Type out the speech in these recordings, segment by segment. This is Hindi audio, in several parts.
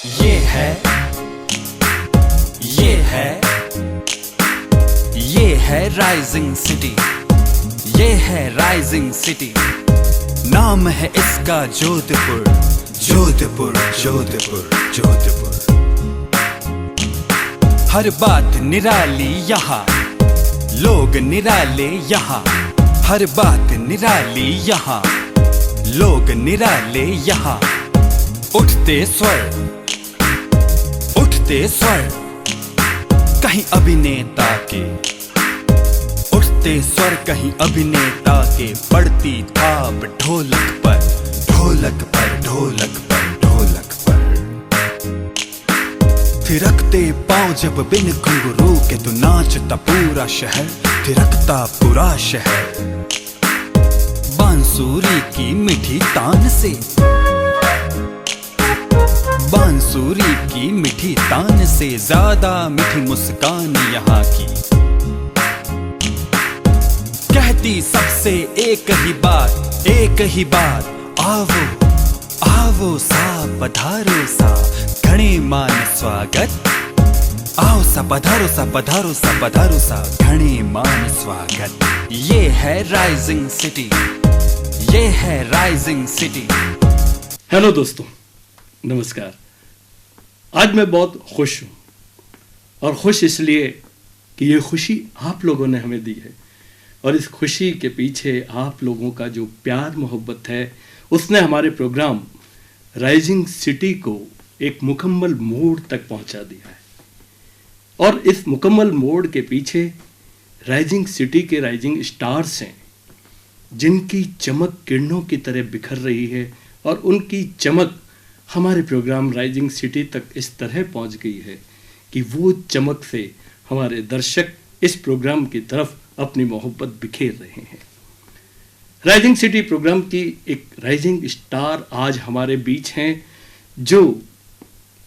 ये है राइजिंग सिटी, ये है राइजिंग सिटी। नाम है इसका जोधपुर, जोधपुर, जोधपुर, जोधपुर। हर बात निराली यहाँ, लोग निराले यहाँ। हर बात निराली यहाँ, लोग निराले यहाँ। उठते स्वर, उठते स्वर कहीं अभिनेता के, उठते स्वर कहीं अभिनेता के। पड़ती थाप ढोलक पर, ढोलक पर, ढोलक पर, ढोलक पर। थिरकते पांव जब बिन घुंघरू के, तो नाचता पूरा शहर, थिरकता पूरा शहर। बांसुरी की मीठी तान से, बांसुरी की मीठी तान से ज्यादा मीठी मुस्कान यहाँ की। कहती सबसे एक ही बात, एक ही बात। आवो आवो सा, पधारो सा, घणे मान स्वागत। आओ सा, पधारो सा, पधारो सा, पधारो सा, घणे मान स्वागत। ये है राइजिंग सिटी, ये है राइजिंग सिटी। हेलो दोस्तों, नमस्कार। आज मैं बहुत खुश हूँ, और खुश इसलिए कि ये खुशी आप लोगों ने हमें दी है, और इस खुशी के पीछे आप लोगों का जो प्यार मोहब्बत है, उसने हमारे प्रोग्राम राइजिंग सिटी को एक मुकम्मल मोड़ तक पहुँचा दिया है। और इस मुकम्मल मोड़ के पीछे राइजिंग सिटी के राइजिंग स्टार्स हैं, जिनकी चमक किरणों की तरह बिखर रही है, और उनकी चमक हमारे प्रोग्राम राइजिंग सिटी तक इस तरह पहुंच गई है कि वो चमक से हमारे दर्शक इस प्रोग्राम की तरफ अपनी मोहब्बत बिखेर रहे हैं। राइजिंग सिटी प्रोग्राम की एक राइजिंग स्टार आज हमारे बीच हैं, जो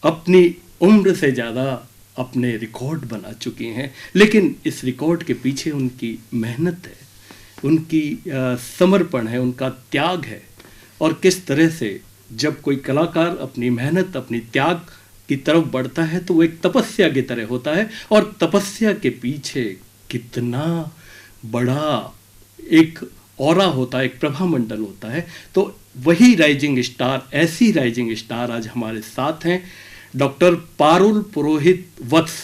अपनी उम्र से ज़्यादा अपने रिकॉर्ड बना चुके हैं, लेकिन इस रिकॉर्ड के पीछे उनकी मेहनत है, उनकी समर्पण है, उनका त्याग है। और किस तरह से जब कोई कलाकार अपनी मेहनत, अपनी त्याग की तरफ बढ़ता है, तो वो एक तपस्या की तरह होता है, और तपस्या के पीछे कितना बड़ा एक ऑरा होता है, एक प्रभामंडल होता है। तो वही राइजिंग स्टार, ऐसी राइजिंग स्टार आज हमारे साथ हैं। डॉक्टर पारुल पुरोहित वत्स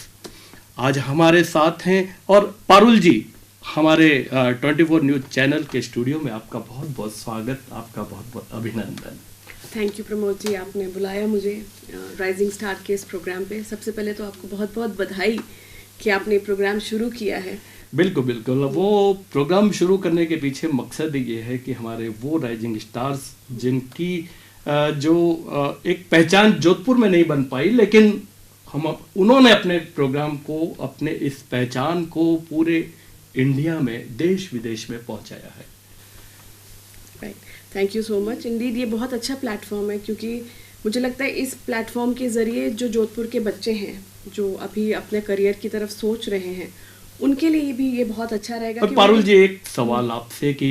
आज हमारे साथ हैं। और पारुल जी, हमारे 24 न्यूज़ चैनल के स्टूडियो में आपका बहुत बहुत स्वागत, आपका बहुत बहुत अभिनंदन। थैंक यू प्रमोद जी, आपने बुलाया मुझे राइजिंग स्टार के इस प्रोग्राम पे। सबसे पहले तो आपको बहुत बहुत बधाई कि आपने प्रोग्राम शुरू किया है। बिल्कुल बिल्कुल। वो प्रोग्राम शुरू करने के पीछे मकसद ये है कि हमारे वो राइजिंग स्टार्स जिनकी जो एक पहचान जोधपुर में नहीं बन पाई, लेकिन उन्होंने अपने प्रोग्राम को, अपने इस पहचान को पूरे इंडिया में, देश विदेश में पहुंचाया है। Thank you so much. Indeed ये बहुत अच्छा प्लेटफॉर्म है, क्योंकि मुझे लगता है इस प्लेटफॉर्म के ज़रिए जो जोधपुर के बच्चे हैं, जो अभी अपने करियर की तरफ सोच रहे हैं, उनके लिए भी ये बहुत अच्छा रहेगा। और पारुल जी, एक सवाल आपसे कि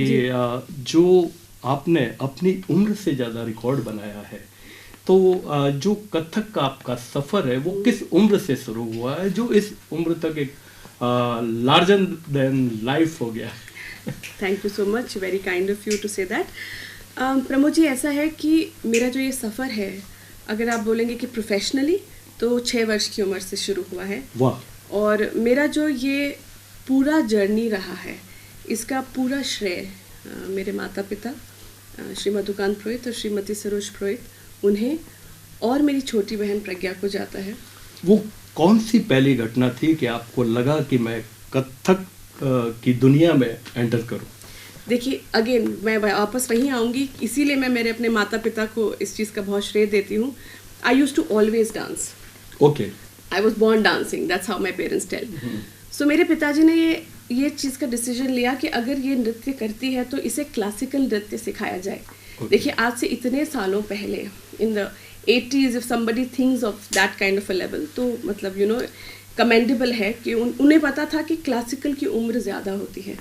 जो आपने अपनी उम्र से ज़्यादा रिकॉर्ड बनाया है, तो जो कथक का आपका सफ़र है, वो किस उम्र से शुरू हुआ है, जो इस उम्र तक एक लार्जर देन लाइफ हो गया? Thank you so much, very kind of you to say that. Pramod ji, ऐसा है कि मेरा जो ये सफ़र है, अगर आप बोलेंगे कि प्रोफेशनली, तो 6 वर्ष की उम्र से शुरू हुआ है। वाह। और मेरा जो ये पूरा जर्नी रहा है, इसका पूरा श्रेय मेरे माता पिता श्री मधुकांत पुरोहित और श्रीमती सरोज पुरोहित, उन्हें और मेरी छोटी बहन प्रज्ञा को जाता है। वो कौन सी पहली घटना थी कि आपको लगा कि मैं कथक की दुनिया में एंटर करूं? देखिए, अगेन मैं वापस वहीं आऊँगी, इसीलिए मैं मेरे अपने माता पिता को इस चीज़ का बहुत श्रेय देती हूँ। I used to always dance. Okay. I was born dancing, that's how my parents tell. So मेरे पिताजी ने ये चीज़ का डिसीजन लिया कि अगर ये नृत्य करती है तो इसे क्लासिकल नृत्य सिखाया जाए। देखिए, आज से इतने सालों पहले, in the 80s, if somebody thinks of that kind of a level, तो मतलब कमेंडेबल है कि उन्हें पता था कि क्लासिकल की उम्र ज़्यादा होती है।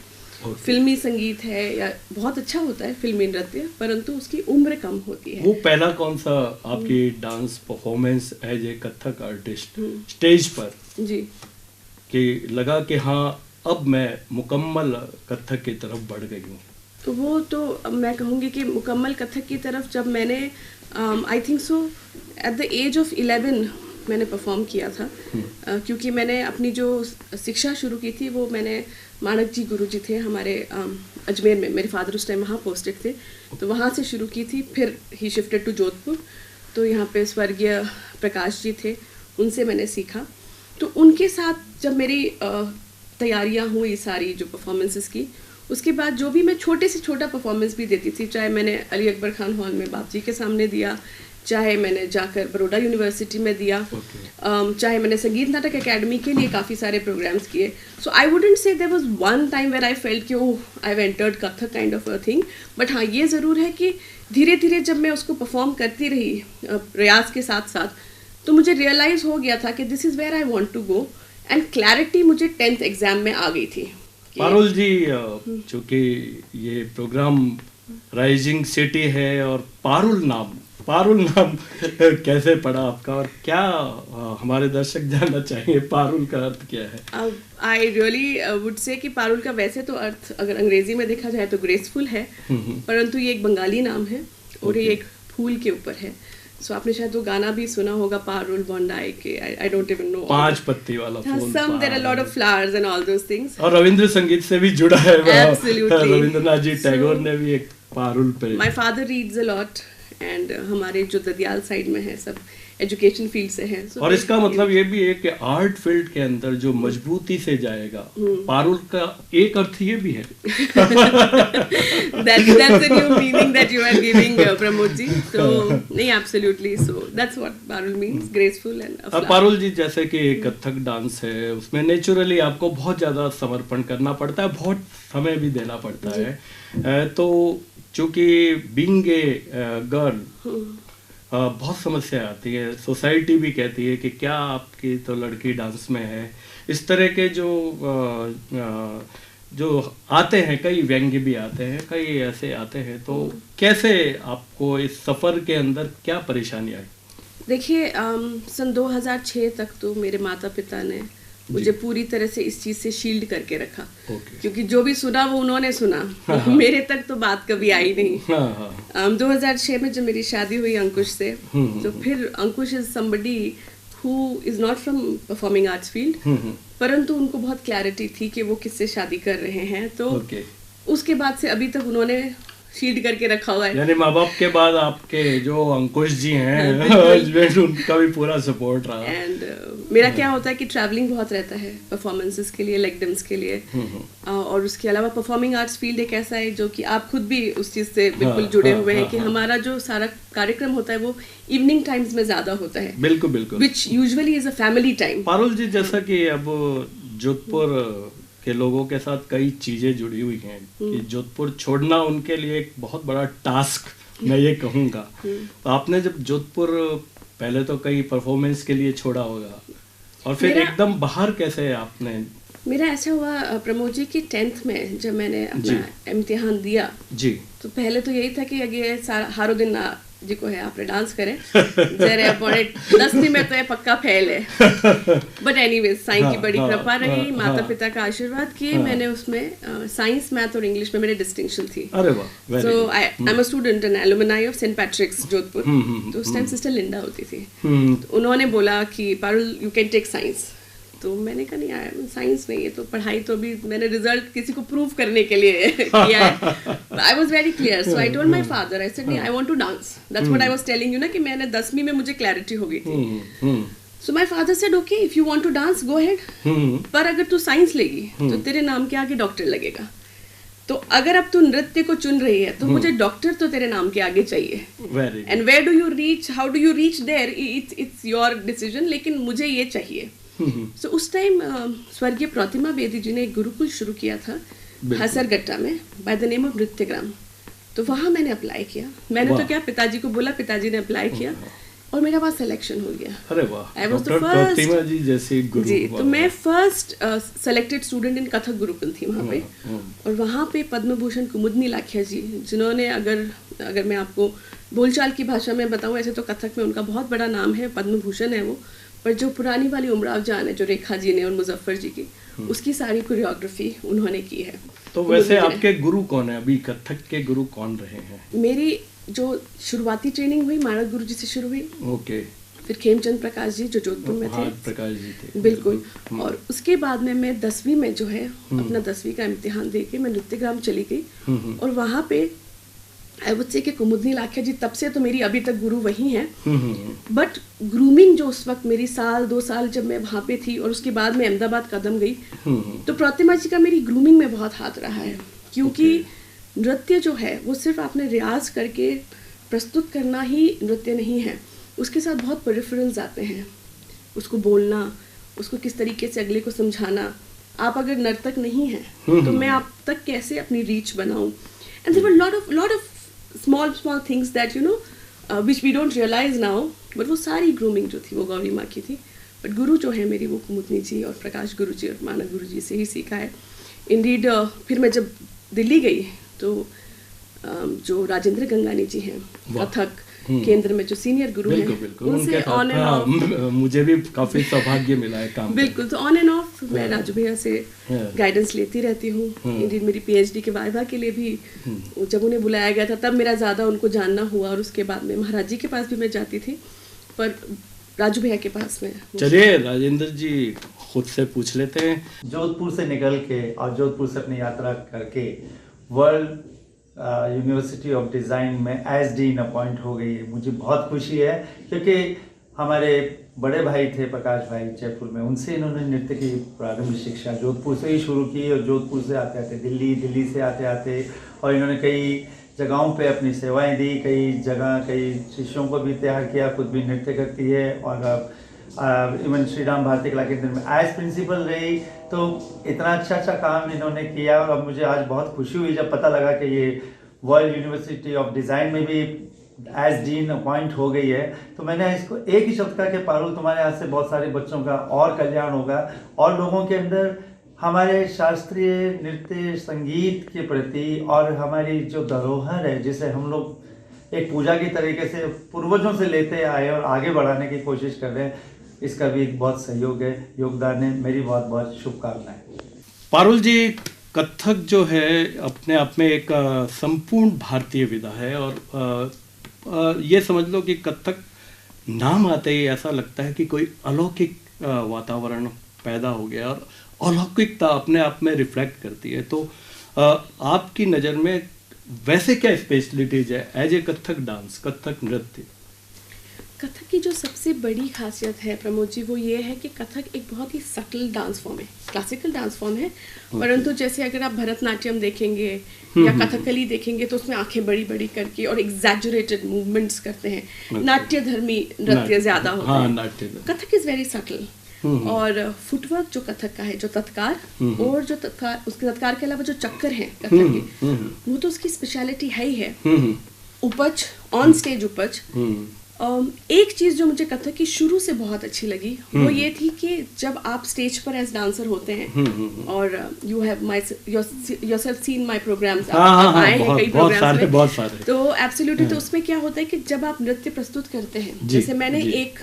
फिल्मी संगीत है या बहुत अच्छा होता है फिल्मी नृत्य, परंतु उसकी उम्र कम होती है। वो पहला कौन सा आपकी dance performance as a Kathak artist stage पर जी, कि लगा कि हाँ अब मैं मुकम्मल कथक की तरफ बढ़ गई हूँ? तो वो तो मैं कहूँगी कि मुकम्मल कथक की तरफ जब मैंने I think so at the age of 11 मैंने परफॉर्म किया था। क्योंकि मैंने अपनी जो शिक्षा शुरू की थी वो मैंने माणक जी गुरुजी थे हमारे अजमेर में, मेरे फादर उस टाइम वहाँ पोस्टेड थे, तो वहाँ से शुरू की थी। फिर ही शिफ्टेड टू जोधपुर, तो यहाँ पे स्वर्गीय प्रकाश जी थे, उनसे मैंने सीखा। तो उनके साथ जब मेरी तैयारियाँ हुई सारी जो परफॉर्मेंसेस की, उसके बाद जो भी मैं छोटे से छोटा परफॉर्मेंस भी देती थी, चाहे मैंने अली अकबर खान हॉल में बाप जी के सामने दिया, चाहे मैंने जाकर बड़ौदा यूनिवर्सिटी में दिया, चाहे मैंने संगीत नाटक एकेडमी के लिए काफ़ी सारे प्रोग्राम्स किए। So I wouldn't say there was one time where I felt कि oh I have entered Kathak kind of a thing, but हाँ ये ज़रूर है कि धीरे धीरे जब मैं उसको परफॉर्म करती रही प्रयास के साथ साथ, तो मुझे रियलाइज़ हो गया था कि this is where I want to go, and clarity मुझे 10th एग्ज़ाम में आ गई थी। पारुल जी, चूँकि ये प्रोग्राम राइजिंग सिटी है और पारुल नाम कैसे पड़ा आपका, और क्या हमारे दर्शक जानना चाहिए पारुल का अर्थ क्या है? आई रियली वुड से कि पारुल का वैसे तो अर्थ अगर अंग्रेजी में देखा जाए तो ग्रेसफुल है, परंतु ये एक बंगाली नाम है और ये एक फूल के ऊपर है। सो आपने शायद वो गाना भी सुना होगा पारुल बोंडाई के, आई डोंट इवन नो, 5 पत्ती वाला फूल, some there are lot of flowers and all those things, और रविंद्र संगीत से भी जुड़ा है। Absolutely. रविंद्रनाथ जी टैगोर ने भी एक पारुल पे। My father reads a lot, and हमारे जो ददियाल साइड में है सब एजुकेशन फील्ड से हैं। और इसका मतलब ये भी है कि आर्ट फील्ड के अंदर जो मजबूती से जाएगा, पारुल का एक अर्थ ये भी है। that's a new meaning that you are giving, Pramod ji. So नहीं, absolutely, so that's what parul means, graceful and a flower. Parul जी, जैसे कि कथक डांस है, उसमें नेचुरली आपको बहुत ज़्यादा समर्पण करना पड़ता है, बहुत समय भी देना पड़ता है। तो चूँकि बीइंग ए गर्ल बहुत समस्या आती है, सोसाइटी भी कहती है कि क्या आपकी तो लड़की डांस में है, इस तरह के जो आते हैं, कई व्यंग्य भी आते हैं, कई ऐसे आते हैं, तो कैसे आपको इस सफ़र के अंदर क्या परेशानी आई? देखिए, सन 2006 तक तो मेरे माता पिता ने मुझे पूरी तरह से इस चीज़ से शील्ड करके रखा, क्योंकि जो भी सुना वो उन्होंने सुना। मेरे तक तो बात कभी आई नहीं। 2006 में जब मेरी शादी हुई अंकुश से, तो फिर Ankush is somebody who is not from performing arts field, परंतु उनको बहुत क्लैरिटी थी कि वो किससे शादी कर रहे हैं। तो उसके बाद से अभी तक उन्होंने शील्ड करके रखा हुआ है। यानी माँ बाप के बाद आपके जो अंकुश जी हैं, हस्बैंड, उनका भी पूरा सपोर्ट रहा। एंड मेरा क्या होता है कि ट्रैवलिंग बहुत रहता है परफॉर्मेंसेस के लिए, लेगडम्स के लिए, और उसके अलावा परफॉर्मिंग आर्ट्स फील्ड एक ऐसा है जो कि आप खुद भी उस चीज़ से बिल्कुल जुड़े हुए हैं कि हमारा जो सारा कार्यक्रम होता है वो इवनिंग टाइम्स में ज़्यादा होता है। बिल्कुल बिल्कुल, which usually is a family time. Parul ji, जैसा कि अब जोधपुर के लोगों के साथ कई चीज़ें जुड़ी हुई हैं कि जोधपुर छोड़ना उनके लिए एक बहुत बड़ा टास्क, मैं ये कहूँगा। तो आपने जब जोधपुर पहले तो कई परफॉर्मेंस के लिए छोड़ा होगा, और फिर एकदम बाहर कैसे आपने? मेरा ऐसा हुआ प्रमोद जी कि 10th में जब मैंने अपना इम्तिहान दिया जी, तो पहले तो यही था कि अगे सारा हारो दिन जी को है आपने डांस करें जरे अपने 10वीं में तो ये पक्का फेल है। बट एनीवेज साईं की बड़ी कृपा रही, माता पिता का आशीर्वाद किए, मैंने उसमें साइंस, मैथ और इंग्लिश में मेरे डिस्टिंक्शन थी। अरे वाह। So I am a student and alumni of saint Patrick's Jodhpur. तो उस टाइम सिस्टर लिंडा होती थी, तो उन्होंने बोला कि Parul you can take science. तो मैंने कहा नहीं, साइंस नहीं है तो पढ़ाई तो अभी मैंने रिजल्ट किसी को प्रूव करने के लिए किया है। I was very clear, so I told my father, I said नहीं, I want to dance. That's what I was telling you ना, कि मैंने 10वीं में मुझे क्लैरिटी हो गई थी। So my father said okay, if you want to dance go ahead, पर अगर तू साइंस लेगी तो तेरे नाम के आगे डॉक्टर लगेगा। तो अगर अब तू नृत्य को चुन रही है तो मुझे डॉक्टर तो तेरे नाम के आगे चाहिए। And where do you reach, how do you reach there, it's your decision, लेकिन मुझे ये चाहिए। So, उस टाइम स्वर्गीय प्रतिमा बेदी जी ने एक गुरुकुल शुरू किया था हसरगट्टा में by the name of Nrityagram. तो वहाँ मैंने अप्लाई किया। मैंने तो क्या, पिताजी को बोला, पिताजी ने अप्लाई किया, और मेरा वहाँ सिलेक्शन हो गया। अरे वाह, I was the doctor first- प्रतिमा जी जैसे गुरु। जी, वाह, तो मैं वाह। First selected student in Kathak Gurukul थी वहाँ पे। और वहाँ पे पद्म भूषण कुमुदनी लाखिया जी, जिन्होंने अगर मैं आपको बोलचाल की भाषा में बताऊँ, ऐसे तो कथक में उनका बहुत बड़ा नाम है, पद्म भूषण है वो, पर जो पुरानी वाली उमराव जान है, जो रेखा जी ने और मुजफ्फर जी की, उसकी सारी कोरियोग्राफी उन्होंने की है। तो वैसे आपके गुरु कौन है अभी, कथक के गुरु कौन रहे हैं? मेरी जो शुरुआती ट्रेनिंग हुई मानक गुरु जी से शुरू हुई, ओके। फिर खेमचंद प्रकाश जी जो जोधपुर में हाँ, थे, प्रकाश जी थे बिल्कुल। और उसके बाद में मैं 10वीं में जो है अपना 10वीं का इम्तिहान दे के मैं नृत्यग्राम चली गई। और वहाँ पे आई वुड से कि कुमुदनी लाखिया जी तब से तो मेरी अभी तक गुरु वही हैं। बट ग्रूमिंग जो उस वक्त मेरी 2 साल जब मैं वहाँ पे थी और उसके बाद मैं अहमदाबाद कदम गई, तो प्रतिमा जी का मेरी ग्रूमिंग में बहुत हाथ रहा है। क्योंकि नृत्य जो है वो सिर्फ आपने रियाज करके प्रस्तुत करना ही नृत्य नहीं है, उसके साथ बहुत पेरिफेरल्स आते हैं। उसको बोलना, उसको किस तरीके से अगले को समझाना। आप अगर नर्तक नहीं हैं तो मैं आप तक कैसे अपनी रीच बनाऊं। And there were lot of small things that you know which we don't realize now, but वो सारी ग्रूमिंग जो थी वो गौरी माँ की थी। बट गुरु जो है मेरी वो कुमुदनी जी और प्रकाश गुरु जी और मानक गुरु जी से ही सीखा है। इंडीड फिर मैं जब दिल्ली गई तो जो राजेंद्र गंगानी जी हैं कथक केंद्र में जो सीनियर गुरु हैं, उनसे ऑन एंड ऑफ मुझे भी काफी सौभाग्य मिला है काम बिल्कुल। तो ऑन एंड ऑफ मैं राजू भैया से गाइडेंस लेती रहती हूँ। इंडीड मेरी पीएचडी के वाइवा के लिए भी जब उन्हें बुलाया गया था तब मेरा ज़्यादा उनको जानना हुआ, और उसके बाद में महाराज जी के पास भी मैं जाती थी, पर राजू भैया के पास में। चलिए राजेंद्र जी खुद से पूछ लेते हैं। जोधपुर से निकल के और जोधपुर से अपनी यात्रा करके वर्ल्ड यूनिवर्सिटी ऑफ डिज़ाइन में एज डीन अपॉइंट हो गई है। मुझे बहुत खुशी है क्योंकि हमारे बड़े भाई थे प्रकाश भाई जयपुर में, उनसे इन्होंने नृत्य की प्रारंभिक शिक्षा जोधपुर से ही शुरू की और जोधपुर से आते आते दिल्ली से आते आते और इन्होंने कई जगहों पे अपनी सेवाएं दी, कई शिष्यों को भी तैयार किया, खुद भी नृत्य करती है और इवन श्री राम भारती कला केंद्र में एज प्रिंसिपल रही। तो इतना अच्छा काम इन्होंने किया और अब मुझे आज बहुत खुशी हुई जब पता लगा कि ये वर्ल्ड यूनिवर्सिटी ऑफ डिज़ाइन में भी एज डीन अपॉइंट हो गई है। तो मैंने इसको एक ही शब्द कहा कि पारुल तुम्हारे हाथ से बहुत सारे बच्चों का और कल्याण होगा और लोगों के अंदर हमारे शास्त्रीय नृत्य संगीत के प्रति और हमारी जो धरोहर है जिसे हम लोग एक पूजा की तरीके से पूर्वजों से लेते आए और आगे बढ़ाने की कोशिश कर रहे हैं, इसका भी एक बहुत सहयोग है, योगदान है। मेरी बहुत बहुत शुभकामनाएं। पारुल जी, कथक जो है अपने आप में एक संपूर्ण भारतीय विधा है और ये समझ लो कि कथक नाम आते ही ऐसा लगता है कि कोई अलौकिक वातावरण पैदा हो गया और अलौकिकता अपने आप में रिफ्लेक्ट करती है। तो आपकी नज़र में वैसे क्या स्पेशलिटीज है as a Kathak dance, Kathak नृत्य? कथक की जो सबसे बड़ी खासियत है प्रमोद जी वो ये है कि कथक एक बहुत ही सटल डांस फॉर्म है, क्लासिकल डांस फॉर्म है, परंतु जैसे अगर आप भरतनाट्यम देखेंगे या कथकली देखेंगे तो उसमें आंखें बड़ी बड़ी करके और एग्जैजुरेटेड मूवमेंट्स करते हैं, नाट्यधर्मी नृत्य ज्यादा होता है। कथक इज वेरी सटल और फुटवर्क जो कथक का है, जो तत्कार और जो तत्कार, उसके तत्कार के अलावा जो चक्कर है कथक के, वो तो उसकी स्पेशलिटी है ही है। उपज, ऑन स्टेज उपज। एक चीज जो मुझे कथक की शुरू से बहुत अच्छी लगी वो ये थी कि जब आप स्टेज पर एज डांसर होते हैं और you have yourself seen my programs, आप आए हैं कई प्रोग्राम्स में, बहुत सारे। तो एब्सोल्युटली तो उसमें क्या होता है कि जब आप नृत्य प्रस्तुत करते हैं, जैसे मैंने एक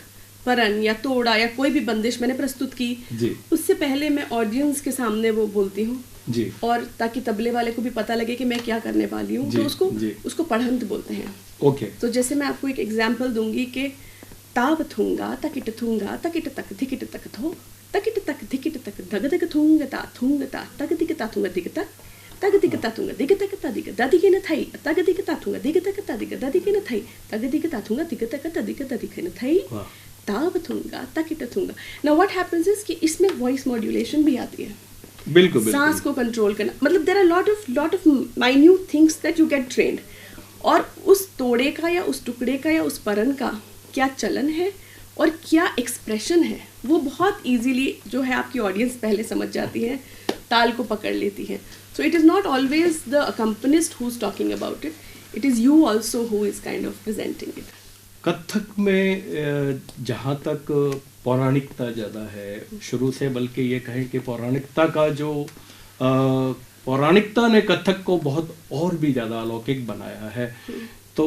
परन या तोड़ा या कोई भी बंदिश मैंने प्रस्तुत की, उससे पहले मैं ऑडियंस के सामने वो बोलती हूँ और ताकि तबले वाले को भी पता लगे कि मैं क्या करने वाली हूँ, तो उसको पढ़ंत बोलते हैं। ओके। तो जैसे मैं आपको एक एग्जांपल दूंगी कि ताव थूंगा तकिट थूंगा तकिट तक धिकिट तक थो तकिट तक धिकिट तक धग धग थूंग ता तग दिग ता थूंगा दिग तक तग दिग ता थूंगा दिग तक ता दिग दा दिग न थई तग दिग ता थूंगा दिग तक ता दिग दा दिग न थई तग दिग ता थूंगा दिग तक ता दिग दा दिग न थई ताव थूंगा तकिट थूंगा। नाउ व्हाट हैपेंस इज कि इसमें वॉइस मॉड्यूलेशन भी आती है, बिल्कुल सांस को कंट्रोल करना, मतलब there are lot of minute things that you get trained. और उस तोड़े का या उस टुकड़े का या उस परन का क्या चलन है और क्या एक्सप्रेशन है वो बहुत इजीली जो है आपकी ऑडियंस पहले समझ जाती है, ताल को पकड़ लेती है। So it is not always the accompanist who is talking about it, it is you also who is kind of presenting it. Kathak में जहाँ तक पौराणिकता ज़्यादा है शुरू से, बल्कि ये कहें कि पौराणिकता का जो पौराणिकता ने कथक को बहुत और भी ज़्यादा अलौकिक बनाया है। तो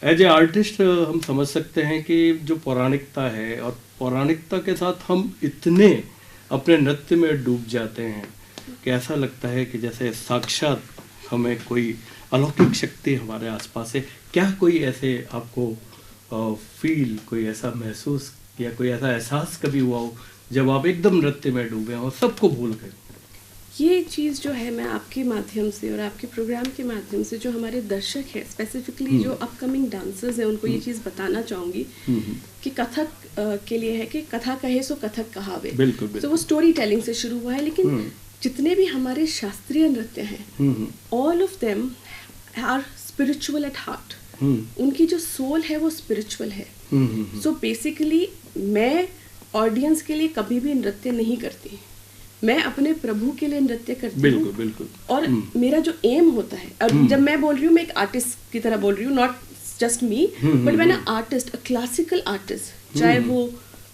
एज ए आर्टिस्ट हम समझ सकते हैं कि जो पौराणिकता है और पौराणिकता के साथ हम इतने अपने नृत्य में डूब जाते हैं कि ऐसा लगता है कि जैसे साक्षात हमें कोई अलौकिक शक्ति हमारे आसपास है। क्या कोई ऐसे आपको फील, कोई ऐसा महसूस या कोई ऐसा एहसास कभी हुआ हो जब आप एकदम नृत्य में डूबे और सबको भूल गए? ये चीज़ जो है मैं आपके माध्यम से और आपके प्रोग्राम के माध्यम से जो हमारे दर्शक हैं, स्पेसिफिकली जो अपकमिंग डांसर्स हैं, उनको ये चीज़ बताना चाहूँगी कि कथक के लिए है कि कथा कहे सो कथक कहावे। बिल्कुल, तो वो स्टोरी टेलिंग से शुरू हुआ है, लेकिन जितने भी हमारे शास्त्रीय नृत्य हैं, all of them are spiritual at heart. उनकी जो सोल है वो स्पिरिचुअल है। सो बेसिकली मैं ऑडियंस के लिए कभी भी नृत्य नहीं करती, मैं अपने प्रभु के लिए नृत्य करती हूँ। बिल्कुल बिल्कुल। और मेरा जो एम होता है, और जब मैं बोल रही हूँ मैं एक आर्टिस्ट की तरह बोल रही हूँ, नॉट जस्ट मी बट मैं ना आर्टिस्ट, अ क्लासिकल आर्टिस्ट, चाहे वो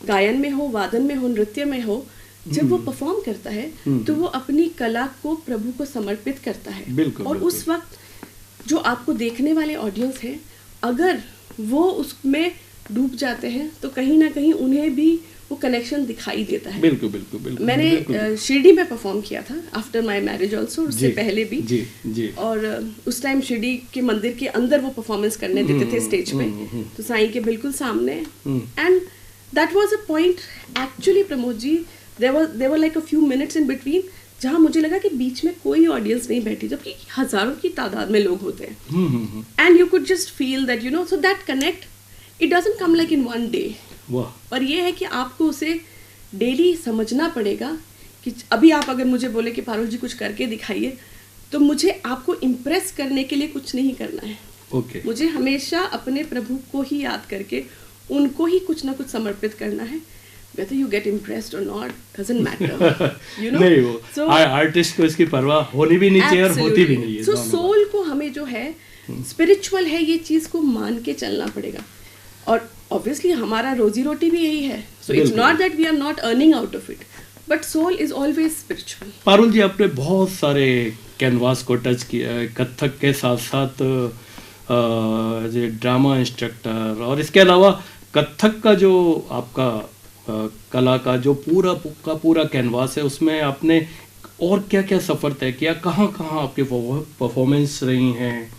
गायन में हो, वादन में हो, नृत्य में हो, जब वो परफॉर्म करता है तो वो अपनी कला को प्रभु को समर्पित करता है। बिल्कुल, और बिल्कुल। उस वक्त जो आपको देखने वाले ऑडियंस हैं, अगर वो उसमें डूब जाते हैं तो कहीं ना कहीं उन्हें भी वो कनेक्शन दिखाई देता है। बिल्कुल बिल्कुल बिल्कुल। मैंने शिरडी में परफॉर्म किया था आफ्टर माय मैरिज ऑल्सो, उससे पहले भी। जी जी। और उस टाइम शिरडी के मंदिर के अंदर वो परफॉर्मेंस करने देते थे स्टेज पे, तो साईं के बिल्कुल सामने। And that was a point actually, Pramod ji, there were like a few minutes in between जहाँ मुझे लगा कि बीच में कोई ऑडियंस नहीं बैठी, जबकि हजारों की तादाद में लोग होते हैं। And you could just feel that, you no, so that connect it doesn't come like in one day. वाह। और ये है कि आपको उसे डेली समझना पड़ेगा कि अभी आप अगर मुझे बोले कि पारुल जी कुछ करके दिखाइए, तो मुझे आपको इम्प्रेस करने के लिए कुछ नहीं करना है। ओके। मुझे हमेशा अपने प्रभु को ही याद करके उनको ही कुछ ना कुछ समर्पित करना है। whether you get impressed or not doesn't matter, you know। नहीं, वो आर्टिस्ट को इसकी परवाह होनी भी नहीं चाहिए और होती भी नहीं है। सो सोल को हमें जो है स्पिरिचुअल है, ये चीज को मान के चलना पड़ेगा। और ऑब्वियसली हमारा रोजी रोटी भी यही है, so it's not that we are not earning out of it, but soul is always spiritual. Parul ji, आपने बहुत सारे कैनवास को टच किया है, कथक के साथ साथ ड्रामा इंस्ट्रक्टर, और इसके अलावा कथक का जो आपका कला का जो पूरा कैनवास है, उसमें आपने और क्या क्या सफ़र तय किया, कहाँ कहाँ आपके परफॉर्मेंस रही हैं,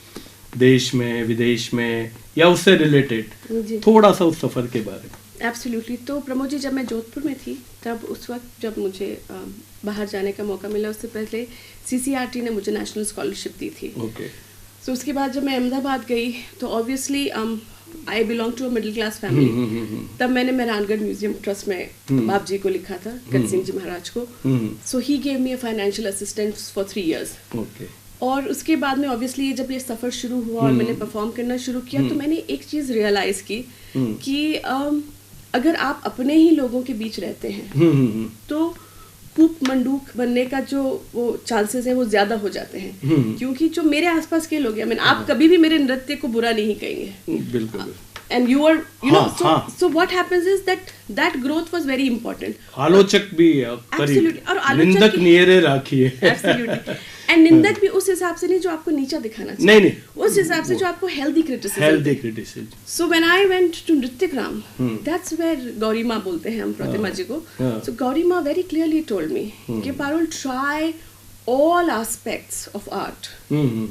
देश में, विदेश में, या उससे रिलेटेड थोड़ा सा उस सफ़र के बारे में? एब्सोल्युटली। तो प्रमोद जी, जब मैं जोधपुर में थी, तब उस वक्त जब मुझे बाहर जाने का मौका मिला, उससे पहले CCRT ने मुझे नेशनल स्कॉलरशिप दी थी। ओके। सो उसके बाद जब मैं अहमदाबाद गई, तो obviously I belong to a middle class family. तब मैंने मेहरानगढ़ म्यूजियम ट्रस्ट में बाप जी को लिखा था, गज सिंह जी महाराज को। So he gave me a financial assistance for 3 years। Okay. और उसके बाद में ऑब्वियसली जब ये सफ़र शुरू हुआ और मैंने परफॉर्म करना शुरू किया, तो मैंने एक चीज़ रियलाइज़ की कि अगर आप अपने ही लोगों के बीच रहते हैं तो कूप मंडूक बनने का जो वो चांसेस है वो ज़्यादा हो जाते हैं, क्योंकि जो मेरे आसपास के लोग हैं, मैंने आप कभी भी मेरे नृत्य को बुरा नहीं कहेंगे। बिल्कुल। And you are, you know, so what happens is that growth was very important. आलोचक भी Absolutely. और आलोचक निंदक नियरे राखिए। Absolutely. And निंदक भी उस हिसाब से नहीं जो आपको नीचा दिखाना चाहिए। नहीं, उस हिसाब से जो आपको healthy criticism। So when I went to Nrityagram, that's where Gauri माँ बोलते हैं हम प्रतिमा जी को। So गौरी माँ very clearly told me कि Parul, try all aspects of art,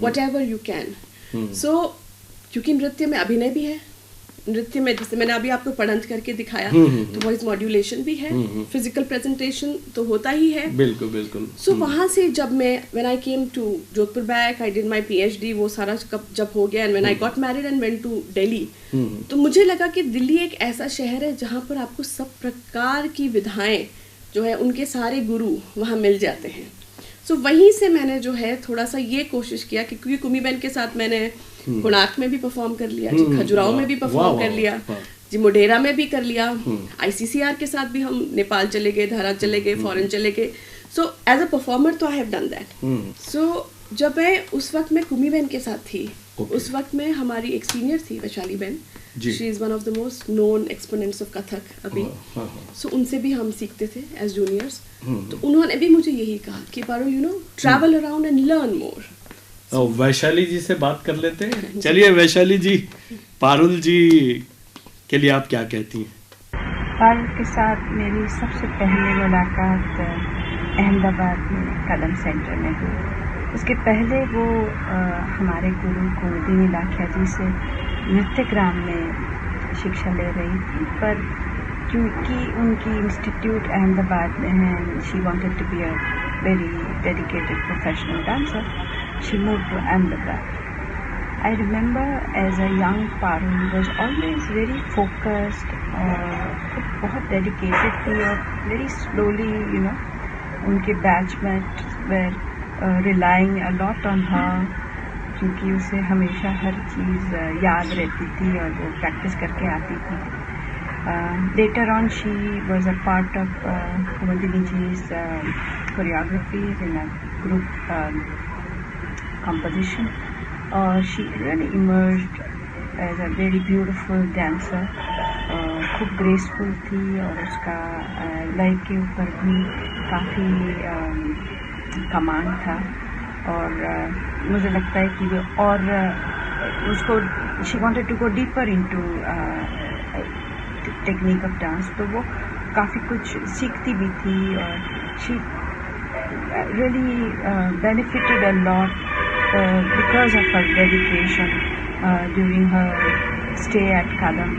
whatever you can. So क्योंकि नृत्य में अभिनय भी है, नृत्य में जैसे मैंने अभी आपको पढ़ंत करके दिखाया, तो वॉइस मॉड्यूलेशन भी है, फिजिकल प्रेजेंटेशन तो होता ही है। बिल्कुल बिल्कुल। सो वहाँ से जब मैं when I came to Jodhpur back, I did my PhD, वो सारा जब हो गया, and when I got married and went to Delhi, तो मुझे लगा कि दिल्ली एक ऐसा शहर है जहाँ पर आपको सब प्रकार की विधाएं जो है, उनके सारे गुरु वहाँ मिल जाते हैं। सो वहीं से मैंने जो है थोड़ा सा ये कोशिश किया कि क्योंकि कुमी बहन के साथ मैंने कोणार्क में भी परफॉर्म कर लिया जी, खजुराहो में भी परफॉर्म कर लिया जी, मोढेरा में भी कर लिया, ICCR के साथ भी हम नेपाल चले गए, धारा चले गए, फॉरेन चले गए। सो एज अ परफॉर्मर तो आई हैव डन दैट। सो जब मैं उस वक्त मैं कुमी बहन के साथ थी, उस वक्त में हमारी एक सीनियर थी वैशाली बहन, ji. She is one of the most known exponents of Kathak अभी। सो उनसे भी हम सीखते थे एज जूनियर्स। तो उन्होंने भी मुझे यही कहा कि Parul you know travel around and learn more. Vaishali ji से बात कर लेते हैं। चलिए वैशाली जी, पारुल जी के लिए आप क्या कहती हैं? पारुल के साथ मेरी सबसे पहली मुलाकात अहमदाबाद में कदम सेंटर में हुई। उसके पहले वो हमारे गुरु कुमुदिनी लाखिया जी से नृत्यग्राम में शिक्षा ले रही थी, पर क्योंकि उनकी इंस्टीट्यूट अहमदाबाद में है, she wanted to be a very dedicated professional dancer, she move to Ahmedabad. I remember as a young Parul was always very focused और बहुत dedicated थी और very slowly you know उनके batchmates were relying a lot on her क्योंकि उसे हमेशा हर चीज़ याद रहती थी और वो प्रैक्टिस करके आती थी। Later on she was a part of Kumudini ji's choreographies in a group composition. She really emerged as a very beautiful dancer, खूब graceful थी और उसका लय के ऊपर भी काफ़ी कमांड था और मुझे लगता है कि वो और उसको she wanted to go deeper into technique of dance, तो वो काफ़ी कुछ सीखती भी थी और she really benefited a lot because of her dedication during her stay at Kadam.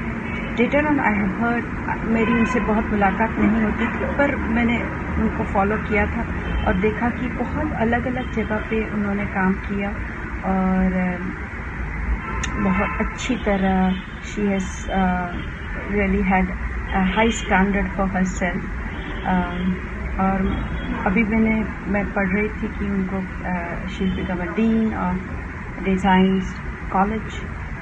Later on I have heard, मेरी उनसे बहुत मुलाकात नहीं होती थी पर मैंने उनको फॉलो किया था और देखा कि बहुत अलग अलग जगह पे उन्होंने काम किया और बहुत अच्छी तरह she has really had a high standard for herself. और अभी मैं पढ़ रही थी कि उनको she is become a dean of design college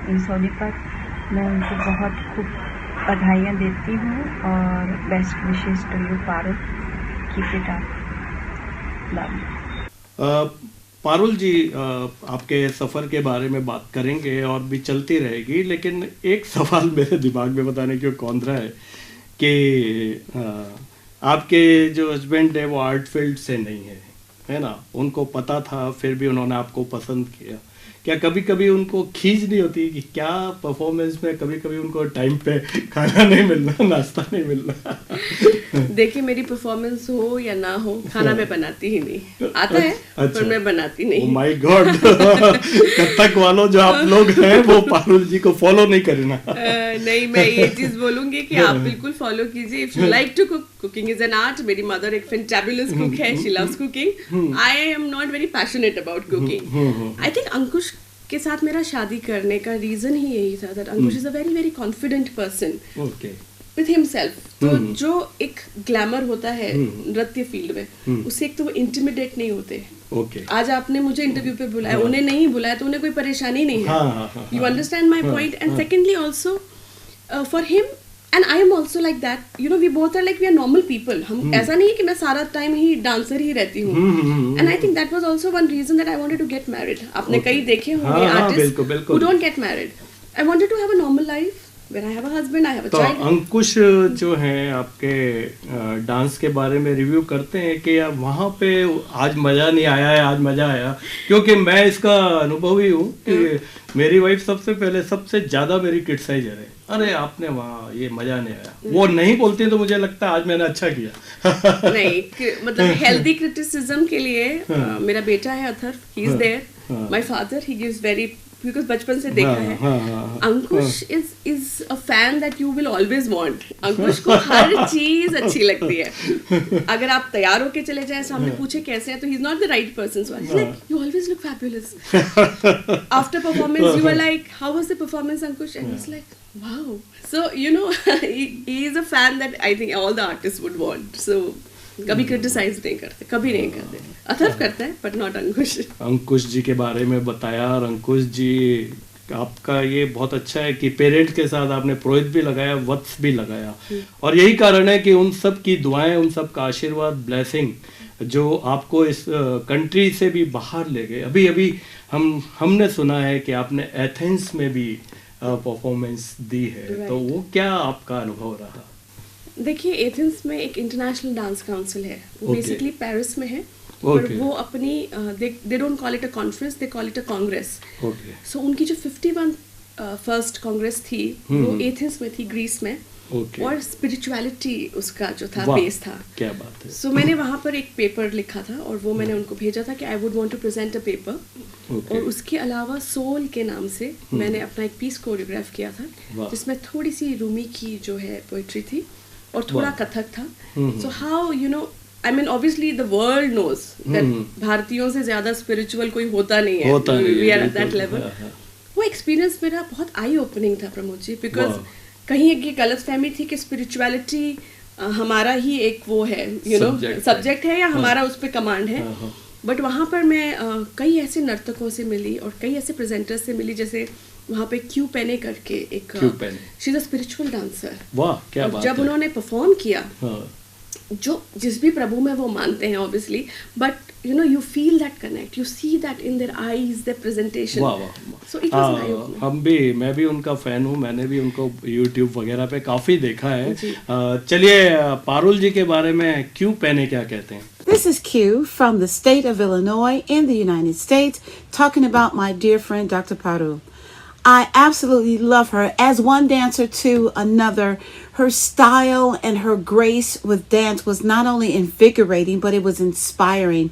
in Sonipat. मैं उनको बहुत खूब बधाइयाँ देती हूँ और best wishes to you Parul, keep it up, love. Parul ji, आपके सफ़र के बारे में बात करेंगे और भी चलती रहेगी, लेकिन एक सवाल मेरे दिमाग में बताने की कौन रहा है कि आपके जो हस्बैंड है वो आर्ट फील्ड से नहीं है ना, उनको पता था फिर भी उन्होंने आपको पसंद किया। क्या कभी कभी उनको खींच नहीं होती कि क्या परफॉर्मेंस में कभी कभी उनको टाइम पे खाना नहीं मिलना, नाश्ता नहीं मिलना? देखिए मेरी परफॉर्मेंस हो या ना हो, खाना मैं बनाती ही नहीं। आता है पर मैं बनाती नहीं। ओह माय गॉड, कथक वालों जो आप लोग हैं वो पारुल जी को फॉलो नहीं करना। नहीं, मैं ये चीज बोलूंगी कि आप बिल्कुल फॉलो कीजिए। If you like to cook, cooking is an art. मेरी मदर एक फैंटाबुलस कुक है, she loves cooking. I am not very passionate about cooking. I think Ankush के साथ मेरा शादी करने का रीजन ही यही था that Ankush is a very very confident person with himself. तो जो एक ग्लैमर होता है नृत्य फील्ड में, उससे एक तो वो इंटिमिडेट नहीं होते। आज आपने मुझे इंटरव्यू पे बुलाया, उन्हें नहीं बुलाया तो उन्हें कोई परेशानी नहीं है। You understand my point. And secondly also for him and I am also like that, you know we both are like we are normal people. हम ऐसा नहीं है कि मैं सारा टाइम ही डांसर ही रहती हूँ। And I think that was also one reason that I wanted to get married. आपने कई देखे होंगे artist who don't get married. I wanted to have a normal life where I have a husband, I have a child. तो अंकुश जो हैं आपके डांस के बारे में रिव्यू करते हैं कि यार वहाँ पे आज मज़ा नहीं आया है, आज मज़ा आया, क्योंकि मैं इसका अनुभवी हूँ कि मेरी वाइफ सबसे पहले सबसे ज़्यादा मेरी क्रिटिसाइजर है, अरे आपने वहाँ ये मज़ा नहीं आया। वो नहीं बोलती तो मुझे लगता है आज मैंने अच्छा किया। नहीं, मतलब हेल्दी क्रिटिसिज्म के लिए मेरा बेटा है Atharva, he is there. My father, he gives very, because बचपन से देखा है। Ankush is a fan that you will always want. Ankush को हर चीज अच्छी लगती है। अगर आप तैयार होके चले जाए, सामने पूछे कैसे है, तो he is not the right person. So I like you always look fabulous. After performance you are like how was the performance Ankush? And he is like wow. So you know he is a fan that I think all the artist would want. So कभी क्रिटिसाइज नहीं करते, कभी नहीं करते। अथर्व करता है बट नॉट अंकुश। अंकुश जी के बारे में बताया, और अंकुश जी आपका ये बहुत अच्छा है कि पेरेंट्स के साथ आपने पुरोहित भी लगाया, वत्स भी लगाया, और यही कारण है कि उन सब की दुआएं, उन सब का आशीर्वाद, ब्लेसिंग जो आपको इस कंट्री से भी बाहर ले गए। अभी अभी हमने सुना है कि आपने एथेंस में भी परफॉर्मेंस दी है, Right. तो वो क्या आपका अनुभव रहा? देखिए एथेंस में एक इंटरनेशनल डांस काउंसिल है, वो Okay. बेसिकली पेरिस में है, पर Okay. वो अपनी they don't call it a conference, they call it a congress. Okay, so उनकी जो 51 फर्स्ट कांग्रेस थी वो एथेंस में थी, ग्रीस में, ओके, और स्पिरिचुअलिटी उसका जो था वाह, बेस था। क्या बात है। सो मैंने वहाँ पर एक पेपर लिखा था और वो मैंने उनको भेजा था कि I would want to present a paper, okay, और उसके अलावा सोल के नाम से मैंने अपना एक पीस कोरियोग्राफ किया था, वाह। जिसमें थोड़ी सी रूमी की जो है पोइट्री थी और थोड़ा वाह। कथक था। So how you know, I mean obviously the world knows that भारतीयों से ज्यादा स्पिरिचुअल कोई होता नहीं है, होता नहीं है, वी आर एट दैट बिल्कुल, लेवल। हाँ, हाँ। वो एक्सपीरियंस मेरा बहुत आई ओपनिंग था प्रमोद जी, बिकॉज वाह। कहीं एक ये गलत फहमी थी कि स्पिरिचुअलिटी हमारा ही एक वो है, यू नो, Subject है। सब्जेक्ट है या हाँ। हमारा उस पर कमांड है। हाँ, हाँ। बट वहाँ पर मैं कई ऐसे नर्तकों से मिली और कई ऐसे प्रेजेंटर्स से मिली, जैसे वहाँ पे क्यू पेने करके एक, क्यू पेने। She is a spiritual dancer. वाह, क्या और बात जब है। उन्होंने परफॉर्म किया, हाँ, जो जिस भी प्रभु में वो मानते हैं obviously, but you know you feel that connect, you see that in their eyes, their presentation. वाह, वाह। So it was eye opening. मैं भी उनका फैन हूँ, मैंने भी उनको यूट्यूब वगैरह पे काफी देखा है। जी। चलिए पारुल जी के बारे में क्यों पहने क्या कहते हैं? This is Q from the state of Illinois in the United States, talking about my dear friend Dr. Paru. I absolutely love her as one dancer to another. Her style and her grace with dance was not only invigorating, but it was inspiring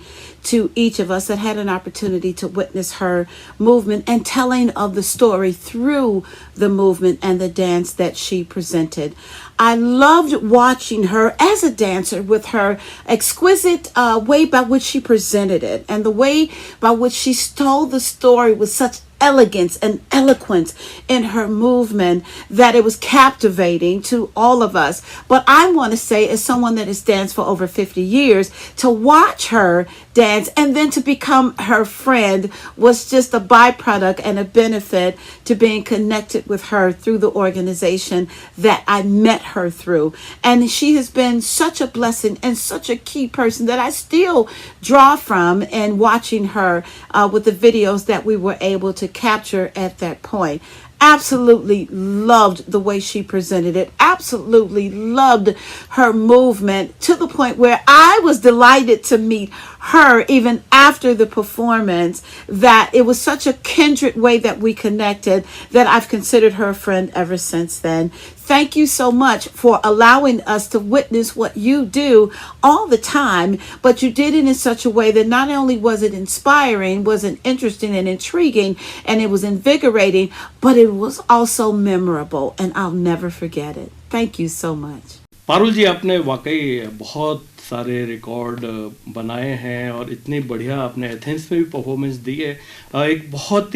to each of us that had an opportunity to witness her movement and telling of the story through the movement and the dance that she presented. I loved watching her as a dancer with her exquisite way by which she presented it and the way by which she told the story with such elegance and eloquence in her movement that it was captivating to all of us. But I want to say, as someone that has danced for over 50 years, to watch her dance and then to become her friend was just a byproduct and a benefit to being connected with her through the organization that I met her through. And she has been such a blessing and such a key person that I still draw from in watching her with the videos that we were able to capture at that point. Absolutely loved the way she presented it. Absolutely loved her movement to the point where I was delighted to meet her even after the performance, that it was such a kindred way that we connected that I've considered her a friend ever since then. Thank you so much for allowing us to witness what you do all the time, but you did it in such a way that not only was it inspiring, was it interesting and intriguing, and it was invigorating, but it was also memorable, and I'll never forget it. Thank you so much. Parul ji, आपने वाकई बहुत सारे रिकॉर्ड बनाए हैं और इतनी बढ़िया आपने एथेंस में भी परफॉर्मेंस दी है। एक बहुत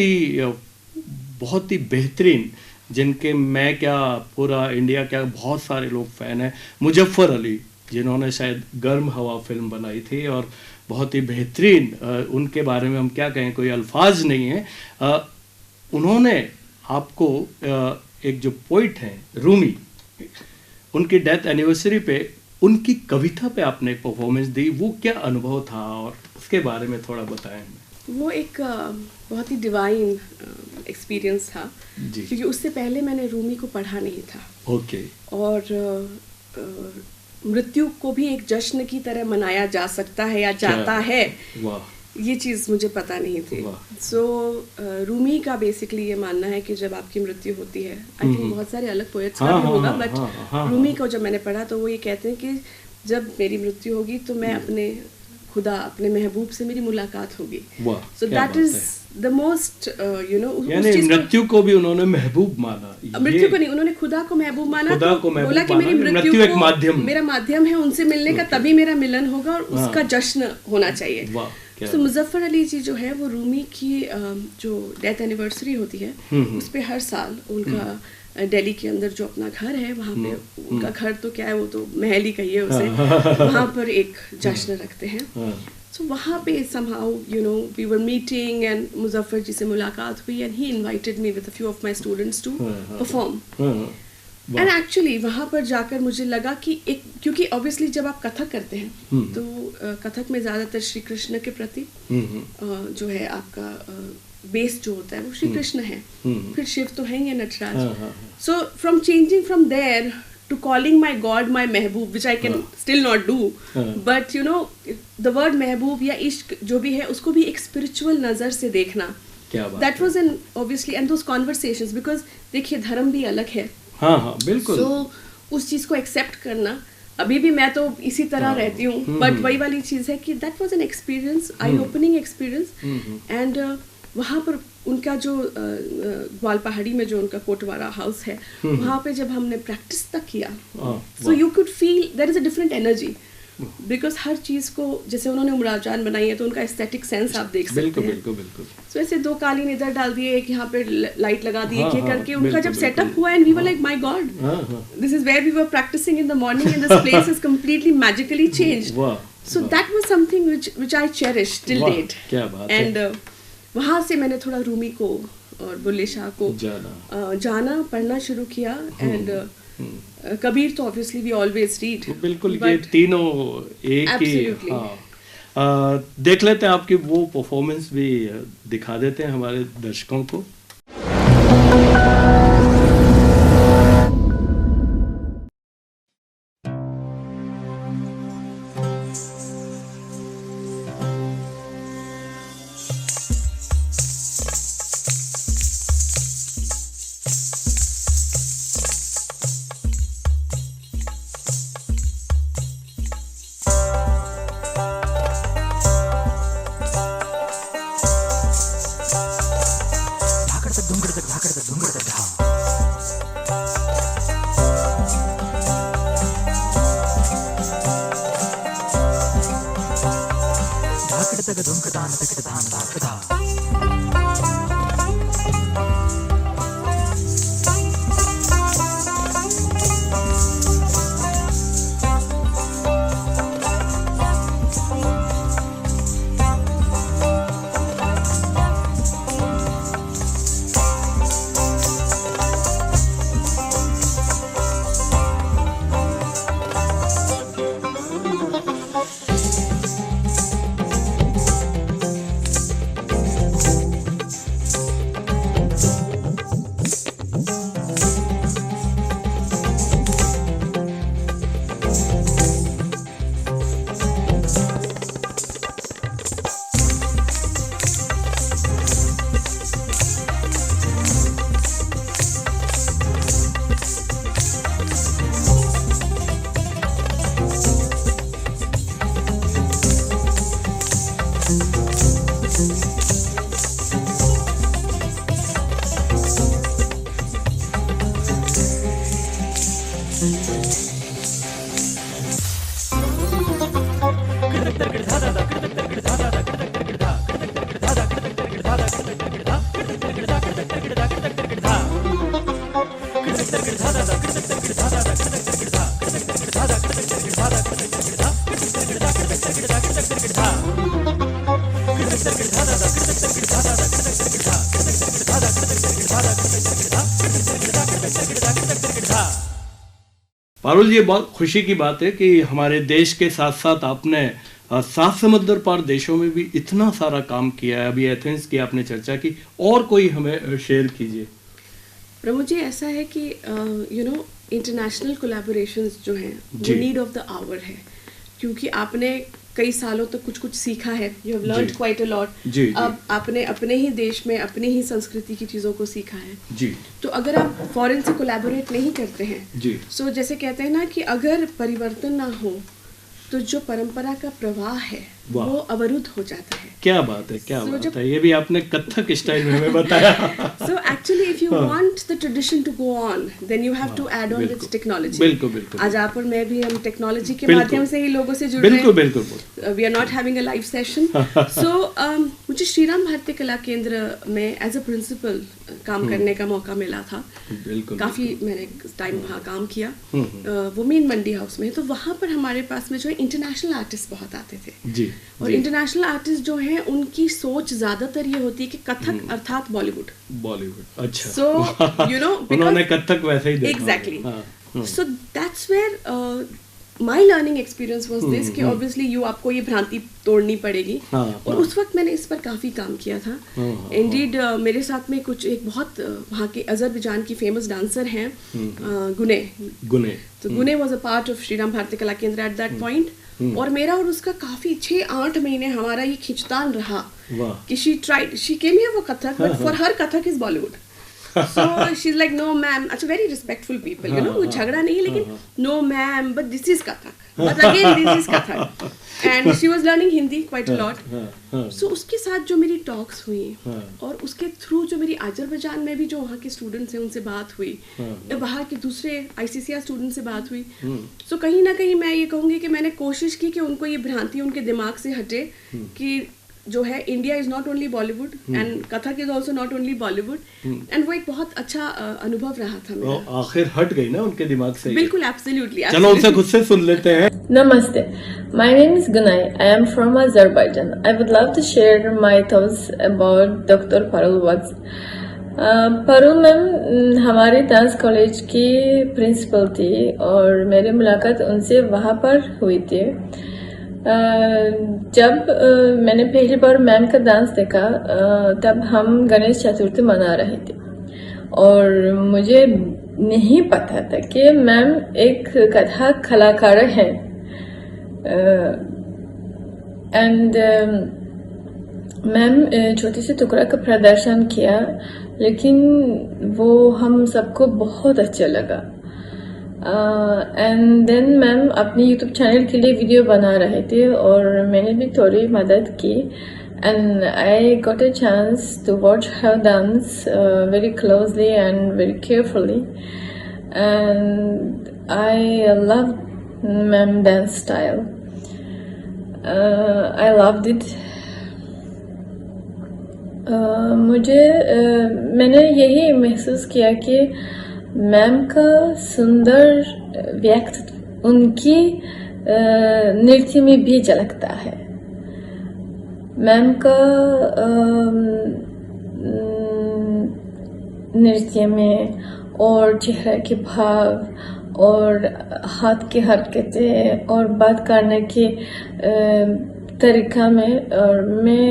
ही बेहतरीन, जिनके मैं क्या पूरा इंडिया क्या बहुत सारे लोग फ़ैन हैं, मुजफ्फर अली, जिन्होंने शायद गर्म हवा फिल्म बनाई थी और बहुत ही बेहतरीन, उनके बारे में हम क्या कहें, कोई अल्फाज नहीं है। उन्होंने आपको एक जो पोइट हैं रूमी, उनकी डेथ एनिवर्सरी पे उनकी कविता पे आपने एक परफॉर्मेंस दी, वो क्या अनुभव था और उसके बारे में थोड़ा बताएं। वो एक बहुत ही डिवाइन एक्सपीरियंस था जी। क्योंकि उससे पहले मैंने रूमी को पढ़ा नहीं था। ओके। और मृत्यु को भी एक जश्न की तरह मनाया जा सकता है या जाता है, वाह, ये चीज़ मुझे पता नहीं थी। सो रूमी का बेसिकली ये मानना है कि जब आपकी मृत्यु होती है, आई थिंक बहुत सारे अलग पोएट्स का भी होगा, बट रूमी को जब मैंने पढ़ा तो वो ये कहते हैं कि जब मेरी मृत्यु होगी तो मैं अपने खुदा, अपने महबूब से मेरी मुलाकात होगी। So that is the most you know, यानी मृत्यु को भी उन्होंने महबूब माना। मृत्यु को नहीं, उन्होंने खुदा को महबूब माना, खुदा को महबूब बोला कि माना, मेरी मृत्यु एक माध्यम, मेरा माध्यम है उनसे मिलने का, तभी मेरा मिलन होगा और उसका जश्न होना चाहिए। तो मुजफ्फर अली जी जो है वो रूमी की जो डेथ एनिवर्सरी होती है उस पे हर साल उनका दिल्ली के अंदर जो अपना घर है वहाँ पे, उनका घर तो क्या है, वो तो महल ही कहिए उसे, वहाँ पर एक जश्न रखते हैं। सो वहाँ पे somehow you know we were meeting and Muzaffar जी से मुलाकात हुई and he invited me with a few of my students to perform. And actually वहाँ पर जाकर मुझे लगा कि एक, क्योंकि ऑब्वियसली जब आप कथक करते हैं तो कथक में ज़्यादातर श्री कृष्ण के प्रति जो है आपका बेस जो होता है वो श्री कृष्ण है, फिर शिव तो है ही नटराज. हाँ, हाँ, so from changing from there to calling my God my Mehboob, which I can still not do, but you know the word महबूब या इश्क जो भी है उसको भी एक spiritual नज़र से देखना. क्या बात That was an obviously and those conversations because देखिए धर्म भी अलग है. हाँ हाँ बिल्कुल. So उस चीज़ को accept करना, अभी भी मैं तो इसी तरह रहती हूँ, बट वही वाली चीज़ है कि that was an experience, eye-opening experience, and वहाँ पर उनका जो ग्वाल पहाड़ी में जो उनका कोटवारा हाउस है, वहाँ पे जब हमने प्रैक्टिस तक किया, so you could feel there is a different energy, because हर चीज़ को जैसे उन्होंने मुराजान बनाई है तो उनका एस्थेटिक सेंस आप देख सकते हैं. बिल्कुल बिल्कुल. सो ऐसे 2 कालीन इधर डाल दिए, एक यहाँ पे लाइट लगा दी, ये करके उनका जब सेटअप हुआ and we were like my god, this is where we were practising in the morning and this place is completely magically changed. So that was something which I cherish till date. क्या बात है. एंड वहाँ से मैंने थोड़ा रूमी को और बुल्ले शाह को जाना पढ़ना शुरू किया. एंड कबीर तो ऑब्वियसली वी ऑलवेज रीड. बिल्कुल. ये तीनों एक ही. हाँ. देख लेते हैं आपकी वो परफॉर्मेंस भी दिखा देते हैं हमारे दर्शकों को. पारुल जी, बहुत खुशी की बात है कि हमारे देश के साथ साथ आपने सात समुद्र पार देशों में भी इतना सारा काम किया है. अभी एथेंस की आपने चर्चा की, और कोई हमें शेयर कीजिए. प्रभु जी, ऐसा है कि यू नो इंटरनेशनल कोलैबोरेशंस जो हैं वो नीड ऑफ द आवर है, क्योंकि आपने कई सालों तक कुछ कुछ सीखा है. You have learned quite a lot. अब आपने अपने ही देश में अपने ही संस्कृति की चीज़ों को सीखा है जी. तो अगर आप फॉरेन से कोलैबोरेट नहीं करते हैं जी, सो जैसे कहते हैं ना कि अगर परिवर्तन ना हो तो जो परंपरा का प्रवाह है वो अवरुद्ध हो जाता है. क्या बात है, क्या बात है. ये भी आपने कथक स्टाइल में हमें बताया. So actually if you want the tradition to go on then you have to add on with technology. बिल्कुल बिल्कुल. आज आप और मैं भी हम टेक्नोलॉजी के माध्यम से ही लोगों से जुड़ रहे हैं. बिल्कुल बिल्कुल. We are not having a live session. So मुझे श्री राम भारती कला केंद्र में एज अ प्रिंसिपल काम करने का मौका मिला था. बिल्कुल. काफ़ी मैंने टाइम वहाँ काम किया. वो मेन मंडी हाउस में. तो वहाँ पर हमारे पास में जो है इंटरनेशनल आर्टिस्ट बहुत आते थे जी. और इंटरनेशनल आर्टिस्ट जो हैं उनकी सोच ज़्यादातर ये होती है कि कथक अर्थात बॉलीवुड. अच्छा. सो यू नो उन्होंने कथक वैसे ही देखा. Exactly. So that's where my learning experience was this कि ऑब्वियसली आपको ये भ्रांति तोड़नी पड़ेगी। और उस वक्त मैंने इस पर काफ़ी काम किया था। इंडीड मेरे साथ में कुछ एक बहुत वहाँ के अजरबैजान की फेमस डांसर हैं गुने। तो गुने was a part of Shri Ram Bharati Kala Kendra at that point. और मेरा और उसका काफ़ी 6-8 महीने हमारा ये खिंचतान रहा कि she came here for Kathak, but for her Kathak is Bollywood. So she's like, no ma'am, अच्छा very respectful people, you know, कोई झगड़ा नहीं है, लेकिन no ma'am, but this is Kathak, but again this is Kathak, and she was learning Hindi quite a lot. So उसके साथ जो मेरी टॉक्स हुई और उसके थ्रू जो मेरी अजरबैजान में भी जो वहाँ के स्टूडेंट्स हैं उनसे बात हुई, या बाहर के दूसरे ICCR स्टूडेंट से बात हुई, so कहीं ना कहीं मैं ये कहूँगी कि मैंने कोशिश की कि उनको ये भ्रांति उनके दिमाग से हटे कि जो है India is not only Bollywood and Kathak is also not only Bollywood, and वो एक बहुत अच्छा अनुभव रहा था मेरा। आखिर हट गई ना उनके दिमाग से। बिल्कुल, एब्सोल्युटली। चलो उनसे खुद से सुन लेते हैं। Namaste. My name is Gunay. I am from Azerbaijan. I would love to share my thoughts about Dr. Parul Waqt. Parul ma'am हमारे डांस कॉलेज की प्रिंसिपल थी और मेरी मुलाकात उनसे वहाँ पर हुई थी। जब मैंने पहली बार मैम का डांस देखा तब हम गणेश चतुर्थी मना रहे थे और मुझे नहीं पता था कि मैम एक कथक कलाकार हैं। एंड मैम छोटी सी टुकड़ा का प्रदर्शन किया, लेकिन वो हम सबको बहुत अच्छा लगा। एंड देन मैम अपने यूट्यूब चैनल के लिए वीडियो बना रहे थे और मैंने भी थोड़ी मदद की, and I got a chance to watch her dance very closely and very carefully, and I love ma'am dance style. I loved it. मैंने यही महसूस किया कि मैम का सुंदर व्यक्तित्व उनकी नृत्य में भी झलकता है। मैम का नृत्य में और चेहरे के भाव और हाथ की हरकतें और बात करने के तरीका में और मैं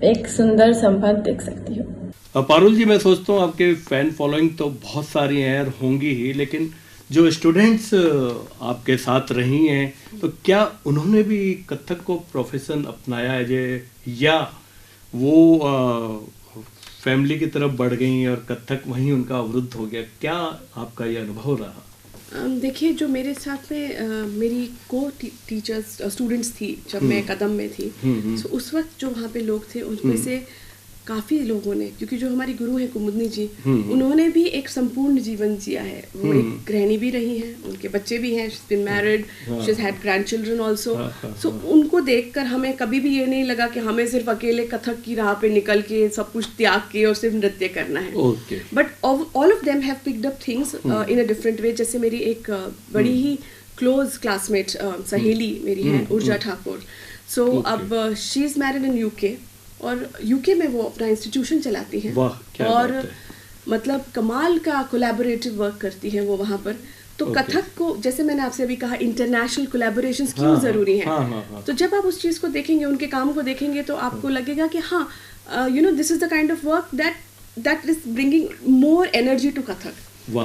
एक सुंदर संबंध देख सकती हूँ। पारुल जी, मैं सोचता हूँ आपके फैन फॉलोइंग तो बहुत सारी हैं और होंगी ही, लेकिन जो स्टूडेंट्स आपके साथ रही हैं तो क्या उन्होंने भी कथक को प्रोफेशन अपनाया है या वो फैमिली की तरफ बढ़ गई और कथक वहीं उनका अवरुद्ध हो गया? क्या आपका ये अनुभव रहा? देखिए, जो मेरे साथ में मेरी को टीचर्स स्टूडेंट्स थी जब मैं कदम में थी, तो उस वक्त जो वहाँ पे लोग थे उनमें से काफ़ी लोगों ने, क्योंकि जो हमारी गुरु है कुमुदनी जी, उन्होंने भी एक संपूर्ण जीवन जिया है। वो एक गृहिणी भी रही हैं, उनके बच्चे भी हैं, she is been married, she has had grandchildren also. So उनको देखकर हमें कभी भी ये नहीं लगा कि हमें सिर्फ अकेले कथक की राह पे निकल के सब कुछ त्याग के और सिर्फ नृत्य करना है। But all of them have picked up things in a different way. जैसे मेरी एक बड़ी ही क्लोज क्लासमेट सहेली मेरी है ऊर्जा ठाकुर। सो अब she is married in UK और यूके में वो अपना इंस्टीट्यूशन चलाती हैं और मतलब कमाल का कोलैबोरेटिव वर्क करती हैं वो वहाँ पर। तो कथक को, जैसे मैंने आपसे अभी कहा, इंटरनेशनल कोलैबोरेशंस क्यों ज़रूरी हैं। तो जब आप उस चीज़ को देखेंगे, उनके काम को देखेंगे, तो आपको लगेगा कि हाँ, you know, this is the kind of work that is bringing more energy to Kathak.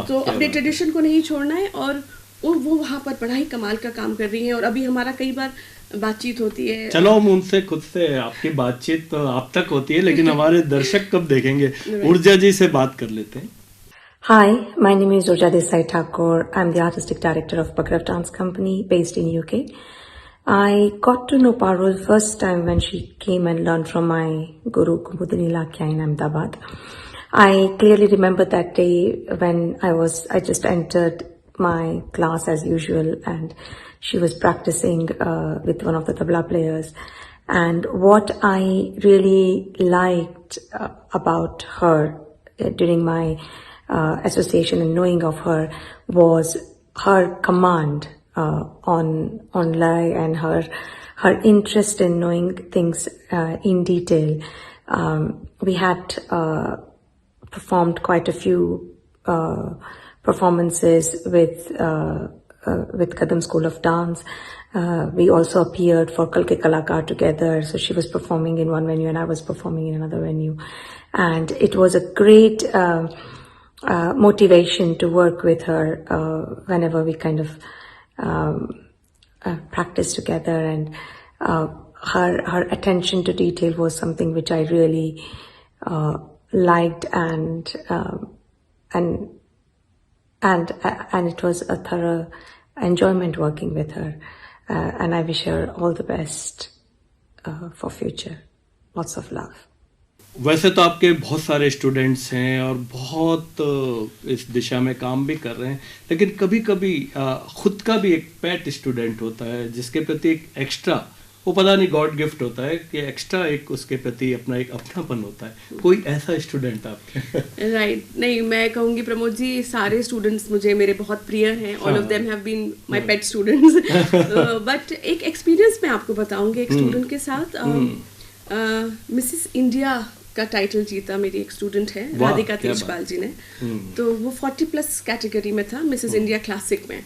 तो अपने ट्रेडिशन को नहीं छोड़ना है और वो वहाँ पर बड़ा ही कमाल का काम कर रही हैं। और अभी हमारा कई बार बातचीत होती है। चलो हम उनसे खुद से, आपकी बातचीत तो आप तक होती है, लेकिन हमारे दर्शक कब देखेंगे? ऊर्जा जी से बात कर लेते हैं। Hi, my name is Urja Desai Thakur. I'm the artistic director of Bhagrav Dance Company based in UK. I got to know Parul first time when she came and learned from my guru Kumudini Lakya in Ahmedabad. I clearly remember that day when I just entered my class as usual, and she was practicing with one of the tabla players. And what I really liked about her during my association and knowing of her was her command on lay and her interest in knowing things in detail. We had performed quite a few performances with with Kadam School of Dance. We also appeared for Kal Ke Kalakar together. So she was performing in one venue and I was performing in another venue. And it was a great motivation to work with her whenever we kind of practice together. And her attention to detail was something which I really liked, and it was a thorough enjoyment working with her, and I wish her all the best for future. Lots of love. वैसे तो आपके बहुत सारे स्टूडेंट्स हैं और बहुत इस दिशा में काम भी कर रहे हैं, लेकिन कभी कभी खुद का भी एक पेट स्टूडेंट होता है जिसके प्रति एक एक्स्ट्रा, वो पता नहीं गॉड गिफ्ट होता है कि एक्स्ट्रा एक उसके प्रति अपना एक अपनापन होता है. कोई ऐसा स्टूडेंट आपके? राइट नहीं, मैं कहूँगी प्रमोद जी, सारे स्टूडेंट्स मुझे मेरे बहुत प्रिय हैं. All of them have been my pet students. But एक एक्सपीरियंस मैं आपको बताऊंगी एक स्टूडेंट के साथ. मिसेस इंडिया का टाइटल जीता मेरी एक स्टूडेंट है, राधिका तेजपाल जी ने. तो वो 40+ कैटेगरी में था, मिसेस इंडिया क्लासिक में.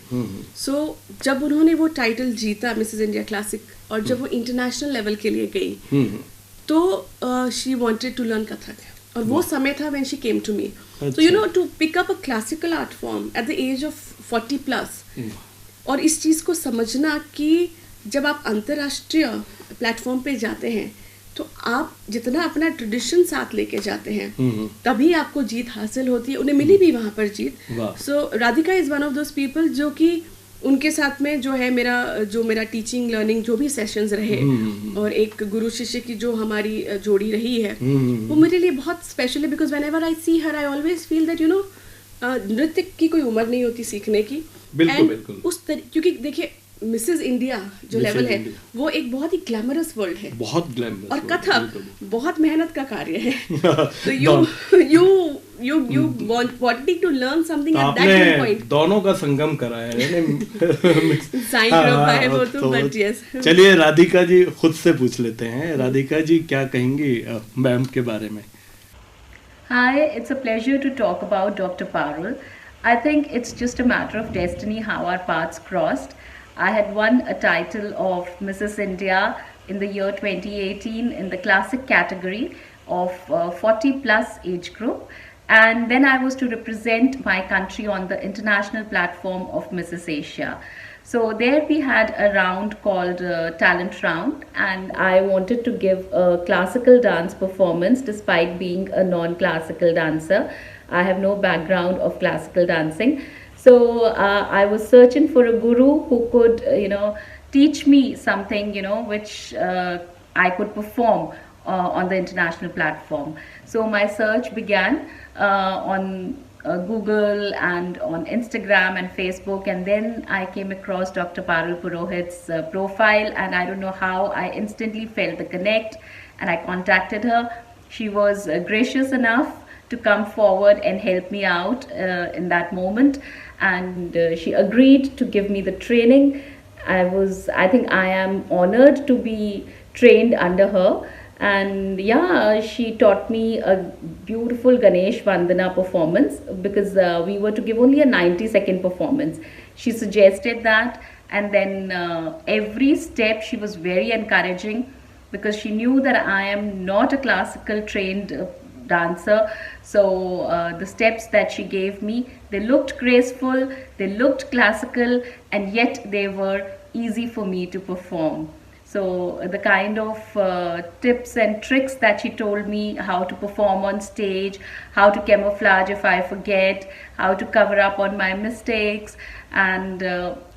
सो जब उन्होंने वो टाइटल जीता मिसेस इंडिया क्लासिक, और जब वो इंटरनेशनल लेवल के लिए गई, तो she wanted to learn Kathak. और वो समय था when she came to me. So you know, to pick up a classical art form at the age of 40+, और इस चीज़ को समझना कि जब आप अंतर्राष्ट्रीय प्लेटफॉर्म पे जाते हैं तो आप जितना अपना ट्रेडिशन साथ लेके जाते हैं तभी आपको जीत हासिल होती है. उन्हें मिली भी वहाँ पर जीत. So Radhika is one of those people जो कि उनके साथ में जो है मेरा टीचिंग लर्निंग जो भी सेशंस रहे, और एक गुरु शिष्य की जो हमारी जोड़ी रही है, वो मेरे लिए बहुत स्पेशल है. Because whenever I see her I always feel that you know, नृत्य की कोई उम्र नहीं होती सीखने की. बिल्कुल. क्योंकि देखिए मिसेस इंडिया जो लेवल है वो एक बहुत ही ग्लैमरस वर्ल्ड है, बहुत ग्लैमरस, और कथक बहुत मेहनत का कार्य है. तो you wanting to learn something at that point. दोनों का संगम कराया है. साईं कृपा है वो तो, बट यस. चलिए राधिका जी खुद से पूछ लेते हैं. राधिका जी क्या कहेंगी मैम के बारे में? Hi, it's a pleasure to talk about Dr. Parul. I think it's just a matter of destiny how our paths crossed. I had won a title of Mrs. India in the year 2018 in the classic category of 40+ age group, and then I was to represent my country on the international platform of Mrs. Asia. So there we had a round called Talent Round, and I wanted to give a classical dance performance despite being a non-classical dancer. I have no background of classical dancing. So I was searching for a guru who could, teach me something, which I could perform on the international platform. So my search began on Google and on Instagram and Facebook, and then I came across Dr. Parul Purohit's profile, and I don't know how I instantly felt the connect, and I contacted her. She was gracious enough to come forward and help me out in that moment, and she agreed to give me the training. I think I am honored to be trained under her, and yeah, she taught me a beautiful Ganesh Vandana performance, because we were to give only a 90-second performance. She suggested that, and then every step she was very encouraging, because she knew that I am not a classical trained dancer. So the steps that she gave me, they looked graceful, they looked classical, and yet they were easy for me to perform. So the kind of tips and tricks that she told me, how to perform on stage, how to camouflage if I forget, how to cover up on my mistakes, and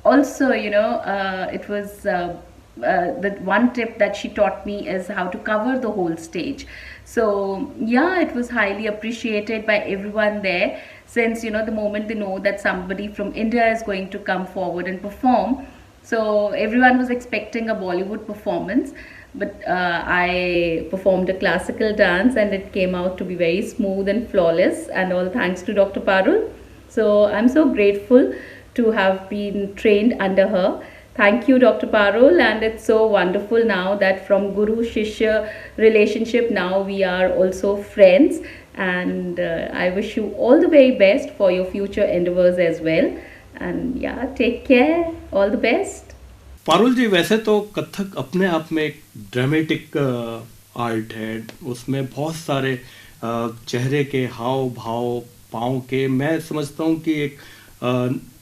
also it was the one tip that she taught me is how to cover the whole stage. So yeah, it was highly appreciated by everyone there, since the moment they know that somebody from India is going to come forward and perform, so everyone was expecting a Bollywood performance, but I performed a classical dance, and it came out to be very smooth and flawless, and all thanks to Dr. Parul. So I'm so grateful to have been trained under her. Thank you, Dr. Parul, and it's so wonderful now that from Guru Shishya relationship, now we are also friends, and I wish you all the very best for your future endeavors as well. And yeah, take care. All the best. Parul जी, वैसे तो कथक अपने आप में एक ड्रामेटिक आर्ट है, उसमें बहुत सारे चेहरे के हाव भाव, पाँव के, मैं समझता हूँ कि एक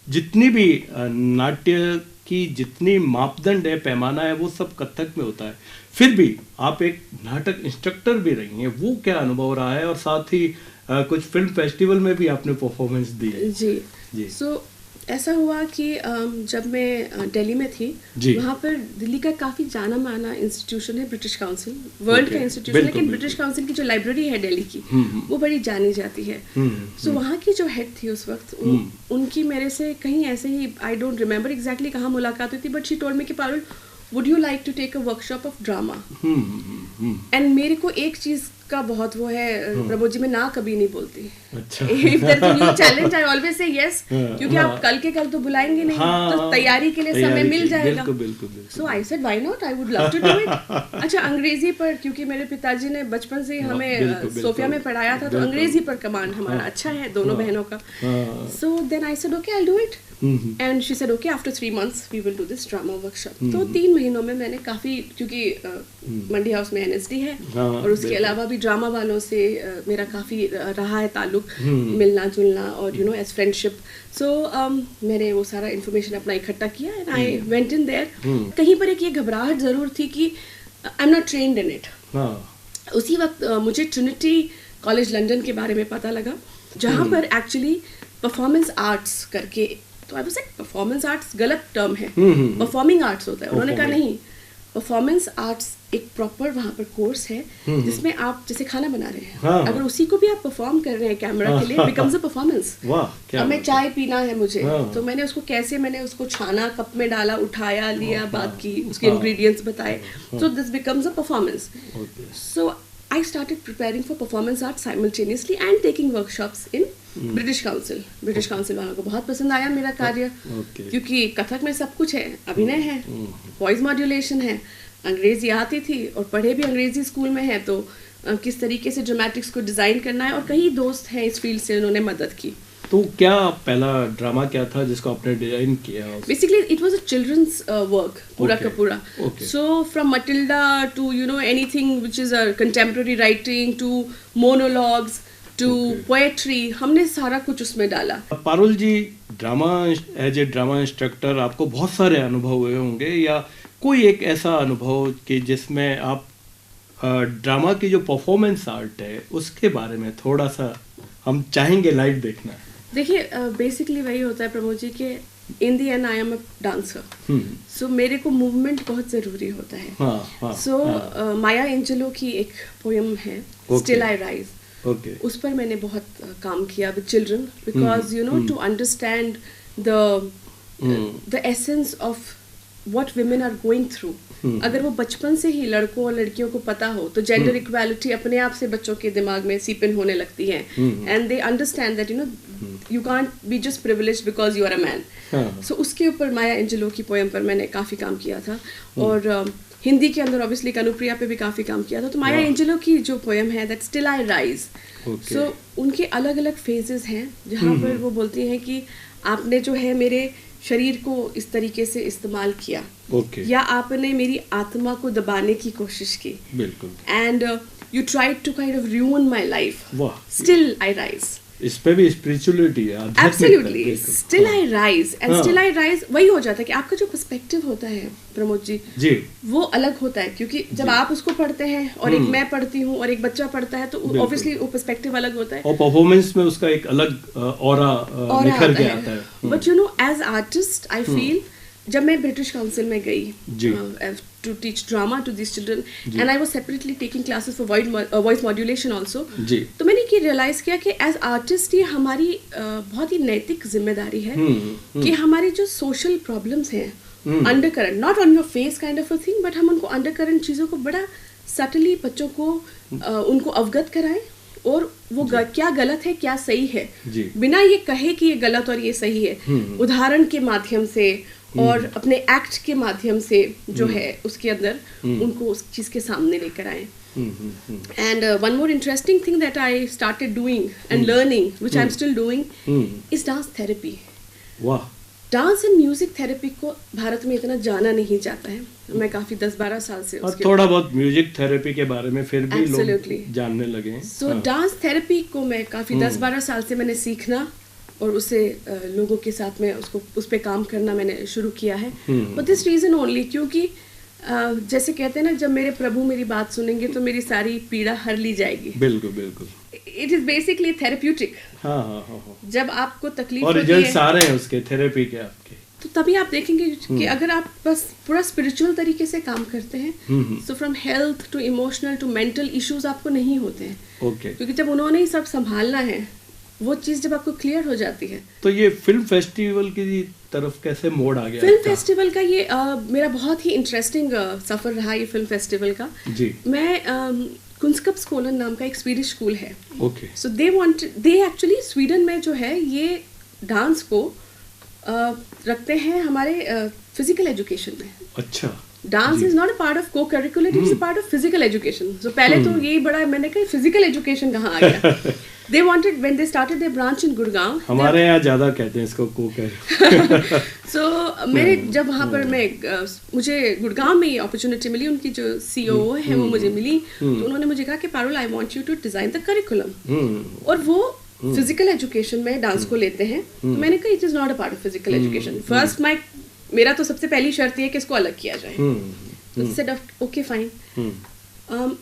जितनी भी नाट्य की जितनी मापदंड है, पैमाना है, वो सब कथक में होता है। फिर भी आप एक नाटक इंस्ट्रक्टर भी रही हैं, वो क्या अनुभव रहा है? और साथ ही कुछ फिल्म फेस्टिवल में भी आपने परफॉर्मेंस दी है। जी। सो ऐसा हुआ कि जब मैं दिल्ली में थी, वहाँ पर दिल्ली का काफ़ी जाना माना इंस्टीट्यूशन है ब्रिटिश काउंसिल, वर्ल्ड का इंस्टीट्यूशन, लेकिन ब्रिटिश काउंसिल की जो लाइब्रेरी है दिल्ली की, वो बड़ी जानी जाती है। सो वहाँ की जो हेड थी उस वक्त, उनकी मेरे से कहीं ऐसे ही, आई डोंट रिमेम्बर एग्जैक्टली कहाँ मुलाकात हुई थी, बट शी टोल्ड मी कि Parul, would you like to take a workshop of drama? And मेरे को एक चीज का बहुत वो है, प्रमोद जी, मैं ना कभी नहीं बोलती। अच्छा। If there's a new challenge, I always say yes, क्योंकि आप कल के कल तो बुलाएंगे नहीं, तो तैयारी के लिए समय मिल जाएगा। So I said why not, I would love to do it। अच्छा, अंग्रेजी पर, क्योंकि मेरे पिताजी ने बचपन से ही हमें सोफिया में पढ़ाया था, तो अंग्रेजी पर कमांड हमारा अच्छा है दोनों बहनों का। So then I said okay, I'll do it। And she said okay, after 3 months we will do this drama workshop। तो 3 महीनों में मैंने काफी, क्योंकि मंडी हाउस में NSD है, और उसके अलावा भी ड्रामा वालों से मेरा काफ़ी रहा है ताल्लुक, मिलना जुलना, और you know as friendship. So मैंने वो सारा इन्फॉर्मेशन अपना इकट्ठा किया, and I went in there. कहीं पर एक ये घबराहट ज़रूर थी कि I am not trained in it. उसी वक्त मुझे ट्रिनिटी कॉलेज लंदन के बारे में पता लगा, जहाँ पर एक्चुअली परफॉर्मेंस आर्ट्स करके, तो I was like performance arts गलत टर्म है, परफॉर्मिंग आर्ट्स होता है। उन्होंने कहा नहीं, परफॉर्मेंस आर्ट्स एक प्रॉपर वहाँ पर कोर्स है, जिसमें आप जैसे खाना बना रहे हैं, अगर उसी को भी आप परफॉर्म कर रहे हैं कैमरा के लिए, बिकम्स अ परफॉर्मेंस। अब मैं चाय पीना है मुझे, तो मैंने उसको कैसे, मैंने उसको छाना, कप में डाला, उठाया, लिया, बात की, उसके इंग्रेडिएंट्स बताए, so this becomes a performance. So I started preparing for performance art simultaneously and taking workshops in British Council। British Council वालों को बहुत पसंद आया मेरा कार्य, क्योंकि कथक में सब कुछ है, अभिनय है, वॉइस मॉड्यूलेशन है, अंग्रेजी आती थी और पढ़े भी अंग्रेजी स्कूल में है, तो किस तरीके से ड्रामेटिक्स को डिज़ाइन करना है, और कई दोस्त हैं इस फील्ड से, उन्होंने मदद की। तो क्या पहला ड्रामा क्या था जिसको आपने डिजाइन किया? Basically it was a children's work पूरा का पूरा। So from Matilda to you know anything which is a contemporary writing, to monologues, to poetry, हमने सारा कुछ उसमें डाला। Parul ji, drama as a drama instructor आपको बहुत सारे अनुभव हुए होंगे, या कोई एक ऐसा अनुभव कि जिसमें आप ड्रामा की जो परफॉर्मेंस आर्ट है उसके बारे में थोड़ा सा हम चाहेंगे लाइव देखना? देखिए, बेसिकली वही होता है प्रमोद जी के in the end I am a dancer, so मेरे को मूवमेंट बहुत ज़रूरी होता है। सो माया एंजेलो की एक पोएम है, स्टिल आई राइज, उस पर मैंने बहुत काम किया with children, because you know to understand the essence of what women are going through। अगर वो बचपन से ही लड़कों और लड़कियों को पता हो, तो जेंडर इक्वालिटी अपने आप से बच्चों के दिमाग में सीप इन होने लगती है, and they understand that you know you can't be just privileged because you are a man. So उसके ऊपर माया एंजेलो की पोएम पर मैंने काफ़ी काम किया था, और हिंदी के अंदर ऑब्वियसली कनुप्रिया पे भी काफ़ी काम किया था। तो माया एंजेलो की जो पोएम है दैट स्टिल आई राइज, सो उनके अलग अलग फेजेस हैं, जहाँ पर वो बोलती हैं कि आपने जो है मेरे शरीर को इस तरीके से इस्तेमाल किया, या आपने मेरी आत्मा को दबाने की कोशिश की, and you tried to kind of ruin my life, still I rise. इस पे भी स्पिरिचुअलिटी है, absolutely, still I rise, and still I rise वही हो जाता है कि आपका जो पर्सपेक्टिव होता है प्रमोद जी, वो अलग होता है, क्योंकि जब आप उसको पढ़ते हैं और एक मैं पढ़ती हूँ और एक बच्चा पढ़ता है, तो ऑब्वियसली वो पर्सपेक्टिव अलग होता है, और परफॉर्मेंस में उसका एक अलग ऑरा निखर के आता है। But you know as artist I feel, जब मैं ब्रिटिश काउंसिल में गई to teach drama to these children, and I was separately taking classes for voice modulation also, तो मैंने ये रियलाइज किया कि एज आर्टिस्ट ये हमारी बहुत ही नैतिक जिम्मेदारी है कि हमारी जो सोशल प्रॉब्लम्स हैं, under current, not on your face kind of a thing, but हम उनको अंडर करंट चीज़ों को बड़ा सटली बच्चों को उनको अवगत कराएं, और वो क्या गलत है क्या सही है, बिना ये कहे कि ये गलत और ये सही है, उदाहरण के माध्यम से और अपने एक्ट के माध्यम से जो है उसके अंदर उनको उस चीज के सामने लेकर आए। And one more interesting thing that I started doing and learning, which I am still doing, is dance therapy. Dance and music therapy को भारत में इतना जाना नहीं जाता है। मैं काफी 10-12 साल से और थोड़ा बहुत म्यूजिक थेरेपी के बारे में फिर भी Absolutely. लोग जानने लगे हैं। सो डांस थेरेपी को मैं काफी 10-12 साल से मैंने सीखना और उसे लोगों के साथ में उस पे काम करना मैंने शुरू किया है। फॉर दिस रीजन ओनली, क्योंकि जैसे कहते हैं ना, जब मेरे प्रभु मेरी बात सुनेंगे तो मेरी सारी पीड़ा हर ली जाएगी। बिल्कुल बिल्कुल। It is basically therapeutic. हाँ। जब आपको तकलीफ और होती रिजल्ट्स है आ रहे हैं उसके थेरेपी के आपके, तो तभी आप देखेंगे कि अगर आप बस पूरा स्पिरिचुअल तरीके से काम करते हैं, so from health to emotional to mental issues आपको नहीं होते हैं। ओके। क्योंकि जब उन्होंने ही सब संभालना है, वो चीज जब आपको क्लियर हो जाती है। तो ये फिल्म फेस्टिवल की तरफ कैसे मोड़ आ गया? फिल्म फेस्टिवल का ये मेरा बहुत ही इंटरेस्टिंग सफर रहा ये फिल्म फेस्टिवल का। जी। मैं कुंस्कप्सकोलन नाम का एक स्वीडिश स्कूल है। Okay. So they actually Sweden में जो है ये डांस को रखते हैं हमारे फिजिकल एजुकेशन में। अच्छा। Dance is not a part of co curricular, it is a part of physical education. So पहले तो यही बड़ा मैंने कहा फिजिकल एजुकेशन कहाँ आ गया। They wanted when they started their branch in Gurgaon. हमारे यहाँ ज्यादा कहते हैं इसको कोकर। So मेरे जब वहाँ पर मुझे गुड़गांव में ये अपॉर्चुनिटी मिली, उनकी जो CEO है वो मुझे मिली, तो उन्होंने मुझे कहा कि Parul I want you to design the curriculum. और वो फिजिकल एजुकेशन में डांस को लेते हैं। तो मैंने कहा it is not a part of physical education. First मेरा तो सबसे पहली शर्त ये है कि इसको अलग किया जाए। तो said of okay fine.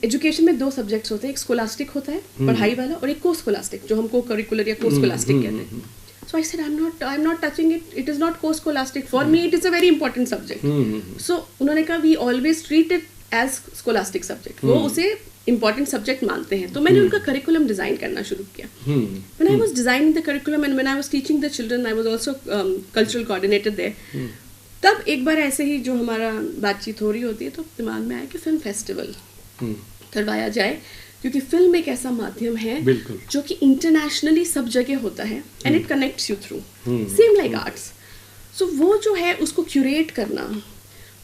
Education में 2 सब्जेक्ट्स होते हैं, एक स्कोलास्टिक होता है पढ़ाई वाला, और एक को स्कोलास्टिक जो हम को करिकुलर या को स्कोलास्टिक कहते हैं। So I said I am not touching it, it is not co scholastic, for me it is a very important subject. So उन्होंने कहा we always treat it as scholastic subject, वो उसे इंपॉर्टेंट सब्जेक्ट मानते हैं। तो मैंने उनका करिकुलम डिजाइन करना शुरू किया। When I was designing the curriculum and when I was teaching the children, I was also cultural coordinator there. तब एक बार ऐसे ही जो हमारा बातचीत हो रही होती है, तो दिमाग में आया कि फिल्म फेस्टिवल करवाया जाए, क्योंकि फिल्म एक ऐसा माध्यम है जो कि इंटरनेशनली सब जगह होता है and it connects you through same like arts. So वो जो है उसको क्यूरेट करना,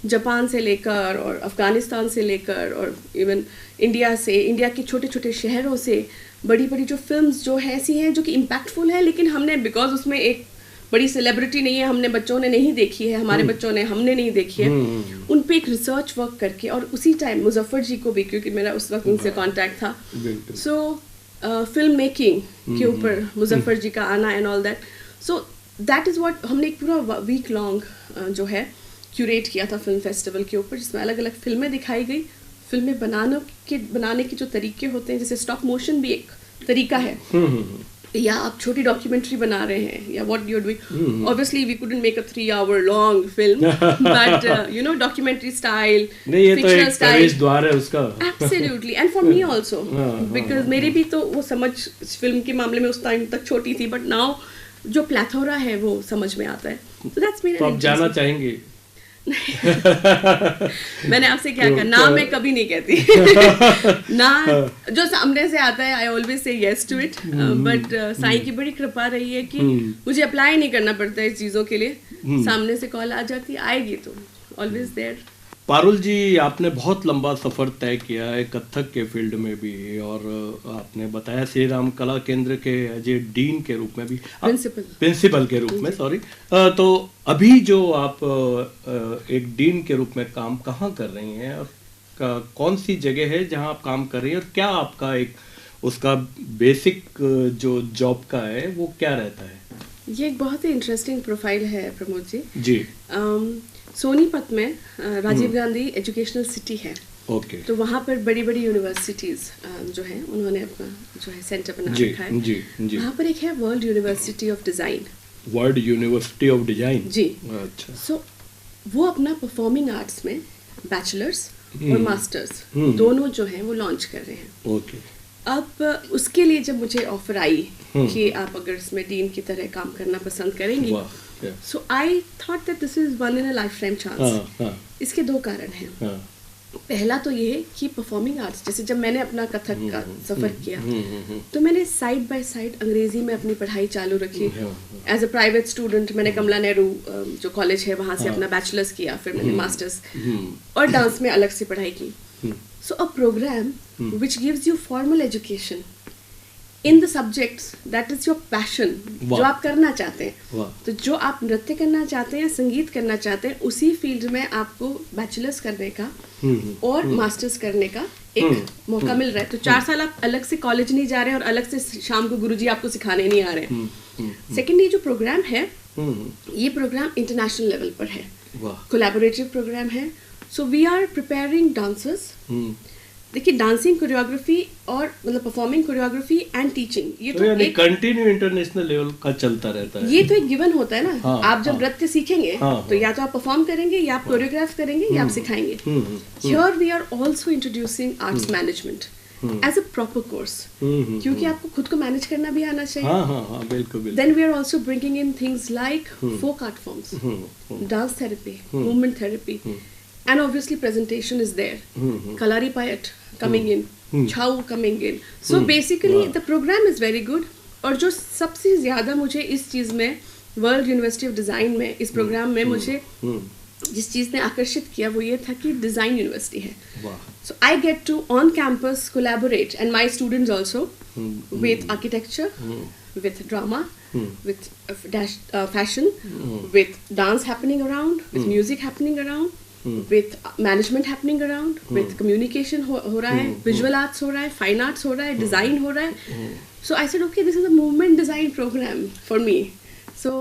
जापान से लेकर और अफगानिस्तान से लेकर और इवन इंडिया से, इंडिया के छोटे छोटे शहरों से बड़ी बड़ी जो फिल्म्स जो है ऐसी हैं जो कि इम्पैक्टफुल है, लेकिन हमने बिकॉज उसमें एक बड़ी सेलिब्रिटी नहीं है, हमने बच्चों ने नहीं देखी है, हमारे बच्चों ने हमने नहीं देखी है, उन पे एक रिसर्च वर्क करके, और उसी टाइम मुजफ्फर जी को भी, क्योंकि मेरा उस वक्त उनसे कांटेक्ट था, सो फिल्म मेकिंग के ऊपर मुजफ्फर जी का आना and all that. So that is what हमने एक पूरा वीक लॉन्ग जो है क्यूरेट किया था फिल्म फेस्टिवल के ऊपर, जिसमें अलग अलग फिल्में दिखाई गई। फिल्में बनाने के जो तरीके होते हैं, जैसे स्टॉप मोशन भी एक तरीका है, या आप छोटी डॉक्यूमेंट्री बना रहे हैं, या what you are doing. Obviously we couldn't make a 3-hour long film, but you know documentary style, fictional style द्वार है उसका। Absolutely, and for me also, because मेरी भी तो वो समझ फिल्म के मामले में उस टाइम तक छोटी थी, बट नाउ जो प्लेथोरा है वो समझ में आता है। So that's मेरा। तो आप जाना चाहेंगे? मैंने आपसे क्या कहा, ना मैं कभी नहीं कहती ना, जो सामने से आता है I always say yes to it, but Sai की बड़ी कृपा रही है कि मुझे अप्लाई नहीं करना पड़ता इस चीज़ों के लिए, सामने से कॉल आ जाती, आएगी तो ऑलवेज देयर। पारुल जी, आपने बहुत लंबा सफ़र तय किया है कथक के फील्ड में भी, और आपने बताया श्री राम कला केंद्र के एज ए डीन के रूप में भी, प्रिंसिपल के रूप में, सॉरी। तो अभी जो आप एक डीन के रूप में काम कहाँ कर रही हैं, और कौन सी जगह है जहाँ आप काम कर रही हैं, और क्या आपका एक उसका बेसिक जो जॉब का है वो क्या रहता है? ये एक बहुत ही इंटरेस्टिंग प्रोफाइल है प्रमोद जी। सोनीपत में राजीव गांधी एजुकेशनल सिटी है। ओके। तो वहाँ पर बड़ी बड़ी यूनिवर्सिटीज़ जो हैं उन्होंने अपना जो है सेंटर बना रखा है। जी। वहाँ पर एक है world university of design. World university of design ji. अच्छा। सो वो अपना परफॉर्मिंग आर्ट्स में बैचलर्स और मास्टर्स दोनों जो हैं वो लॉन्च कर रहे हैं। ओके। अब उसके लिए जब मुझे ऑफर आई कि आप अगर इसमें डीन की तरह काम करना पसंद करेंगी, so I thought that this is one in a lifetime chance. इसके 2 कारण हैं। पहला तो ये कि परफॉर्मिंग आर्ट्स, जैसे जब मैंने अपना कथक का सफ़र किया तो मैंने साइड बाय साइड अंग्रेजी में अपनी पढ़ाई चालू रखी। एज अ प्राइवेट स्टूडेंट मैंने कमला नेहरू जो कॉलेज है वहाँ से अपना बैचलर्स किया, फिर मैंने मास्टर्स और डांस में अलग से पढ़ाई की। So a program which gives you formal education in the subjects that is your passion, वाह। जो आप करना चाहते हैं। वाह। तो जो आप नृत्य करना चाहते हैं, संगीत करना चाहते हैं, उसी फील्ड में आपको बैचलर्स करने का और मास्टर्स करने का एक मौका मिल रहा है। तो 4 साल आप अलग से कॉलेज नहीं जा रहे हैं और अलग से शाम को गुरुजी आपको सिखाने नहीं आ रहे हैं। सेकेंड, ये जो प्रोग्राम है ये प्रोग्राम इंटरनेशनल लेवल पर है, कोलैबोरेटिव प्रोग्राम है। So we are preparing dancers. देखिए, डांसिंग कोरियोग्राफी और मतलब परफॉर्मिंग कोरियोग्राफी एंड टीचिंग, ये तो एक कंटिन्यू इंटरनेशनल लेवल का चलता रहता है। ये तो एक गिवन होता है ना। हाँ, आप जब नृत्य सीखेंगे तो या तो आप परफॉर्म करेंगे, या आप कोरियोग्राफ करेंगे, या आप सिखाएंगे। Here we are also introducing arts management as a proper course, क्योंकि आपको खुद को मैनेज करना भी आना चाहिए। हाँ, बिल्कुल। Then we are also bringing in things like folk art forms, dance therapy, movement therapy, and obviously presentation is there. Kalari Payat coming in, Chhau coming in. So basically the program is very good. और जो सबसे ज़्यादा मुझे इस चीज़ में, वर्ल्ड यूनिवर्सिटी ऑफ डिज़ाइन में, इस प्रोग्राम में मुझे जिस चीज़ ने आकर्षित किया वो ये था कि डिज़ाइन यूनिवर्सिटी है। So I get to on campus collaborate and my students also with architecture, with drama, with fashion, with dance happening around, with music happening around, with management happening around, with communication हो रहा है, visual arts हो रहा है, fine arts हो रहा है, design हो रहा है। So I said, okay, this is a movement design program for me. So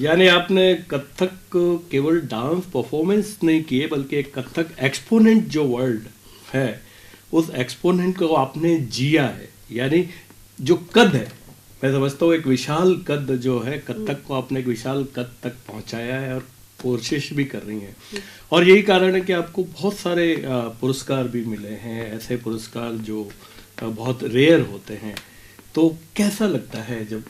यानी आपने कथक केवल डांस परफॉर्मेंस नहीं किए, बल्कि एक कथक एक्सपोनेंट जो वर्ल्ड है, उस एक्सपोनेंट को आपने जिया है। यानी जो कद है, मैं समझता हूँ एक विशाल कद जो है, कथक को आपने एक विशाल कद तक पहुँचाया है और कोशिश भी कर रही हैं। और यही कारण है कि आपको बहुत सारे पुरस्कार भी मिले हैं, ऐसे पुरस्कार जो बहुत रेयर होते हैं। तो कैसा लगता है जब,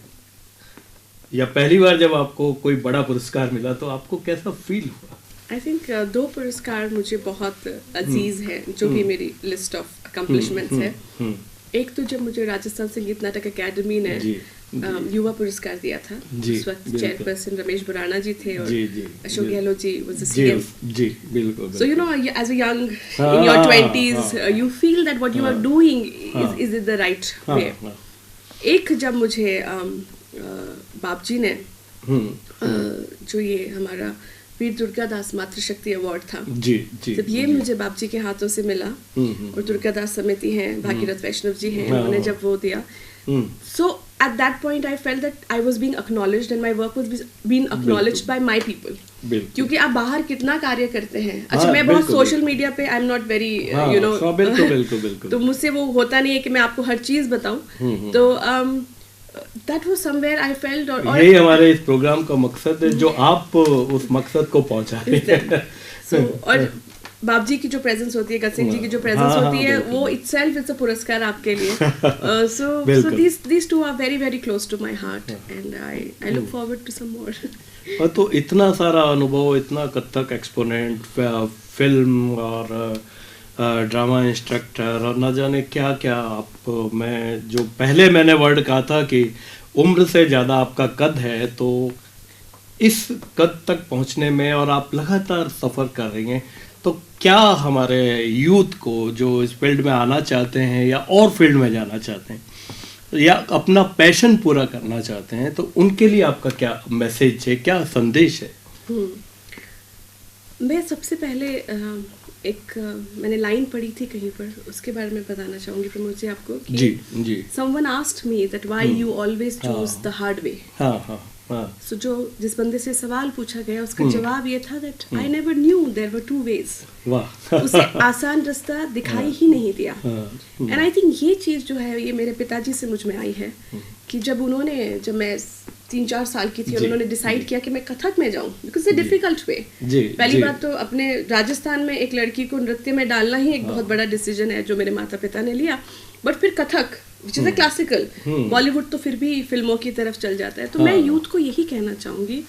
या पहली बार जब आपको कोई बड़ा पुरस्कार मिला तो आपको कैसा फील हुआ? आई थिंक 2 पुरस्कार मुझे बहुत अजीज है, जो भी मेरी लिस्ट ऑफ अकम्पलिशमेंट्स है। एक तो जब मुझे राजस्थान संगीत नाटक अकेडमी ने युवा पुरस्कार दिया था, उस वक्त चेयरपर्सन रमेश बुराना जी थे और Ashok Gehlot ji was the CM. जी, बिल्कुल। So you know, as a young in your 20s, you feel that what you are doing is it the right way. एक जब मुझे बापजी ने जो ये हमारा वीर दुर्गादास मातृशक्ति अवार्ड था, जब ये मुझे बापजी के हाथों से मिला, और दुर्गादास समिति हैं, भागीरथ वैष्णव जी हैं, उन्होंने जब वो दिया, so at that point I felt that I was being acknowledged and my work was being acknowledged by my people. क्योंकि आप बाहर कितना कार्य करते हैं। अच्छा, मैं बहुत सोशल मीडिया पे आई am not very you know, बिल्कुल। तो मुझसे वो होता नहीं है कि मैं आपको हर चीज बताऊं। तो that was somewhere I felt, और यही हमारे इस प्रोग्राम का मकसद है, जो आप उस मकसद को पहुंचा रहे हैं। So, और बाबजी की जो प्रेजेंस होती है, गत सिंह जी की जो प्रेजेंस होती है, वो itself is a पुरस्कार आपके लिए। So these two are very very close to my heart and I look forward to some more. और तो इतना सारा अनुभव, इतना कथक एक्सपोनेंट, फिल्म और ड्रामा इंस्ट्रक्टर और न जाने क्या क्या आप, मैं जो पहले मैंने वर्ड कहा था कि उम्र से ज़्यादा आपका कद है, तो इस कद तक पहुंचने में और आप लगातार सफ़र कर रही हैं, तो क्या हमारे यूथ को जो इस फील्ड में आना चाहते हैं या और फील्ड में जाना चाहते हैं या अपना पैशन पूरा करना चाहते हैं, तो उनके लिए आपका क्या मैसेज है, क्या संदेश है? मैं सबसे पहले मैंने लाइन पढ़ी थी कहीं पर, उसके बारे में बताना चाहूंगी प्रमोद जी आपको कि जी someone asked me that why you always choose the hard way. So जो जिस बंदे से सवाल पूछा गया, उसका जवाब ये था that I never knew there were 2 ways. उसे आसान रास्ता दिखाई ही नहीं दिया। And I think ये चीज़ जो है, ये मेरे पिताजी से मुझ में आई है कि जब मैं 3-4 साल की थी और उन्होंने डिसाइड किया कि मैं कथक में जाऊं, because it's a difficult way. पहली बात तो अपने राजस्थान में एक लड़की को नृत्य में डालना ही एक बहुत बड़ा डिसीजन है जो मेरे माता पिता ने लिया, बट फिर Kathak which is a classical, Bollywood तो फिर भी फिल्मों की तरफ चल जाता है। तो मैं यूथ को यही कहना चाहूंगी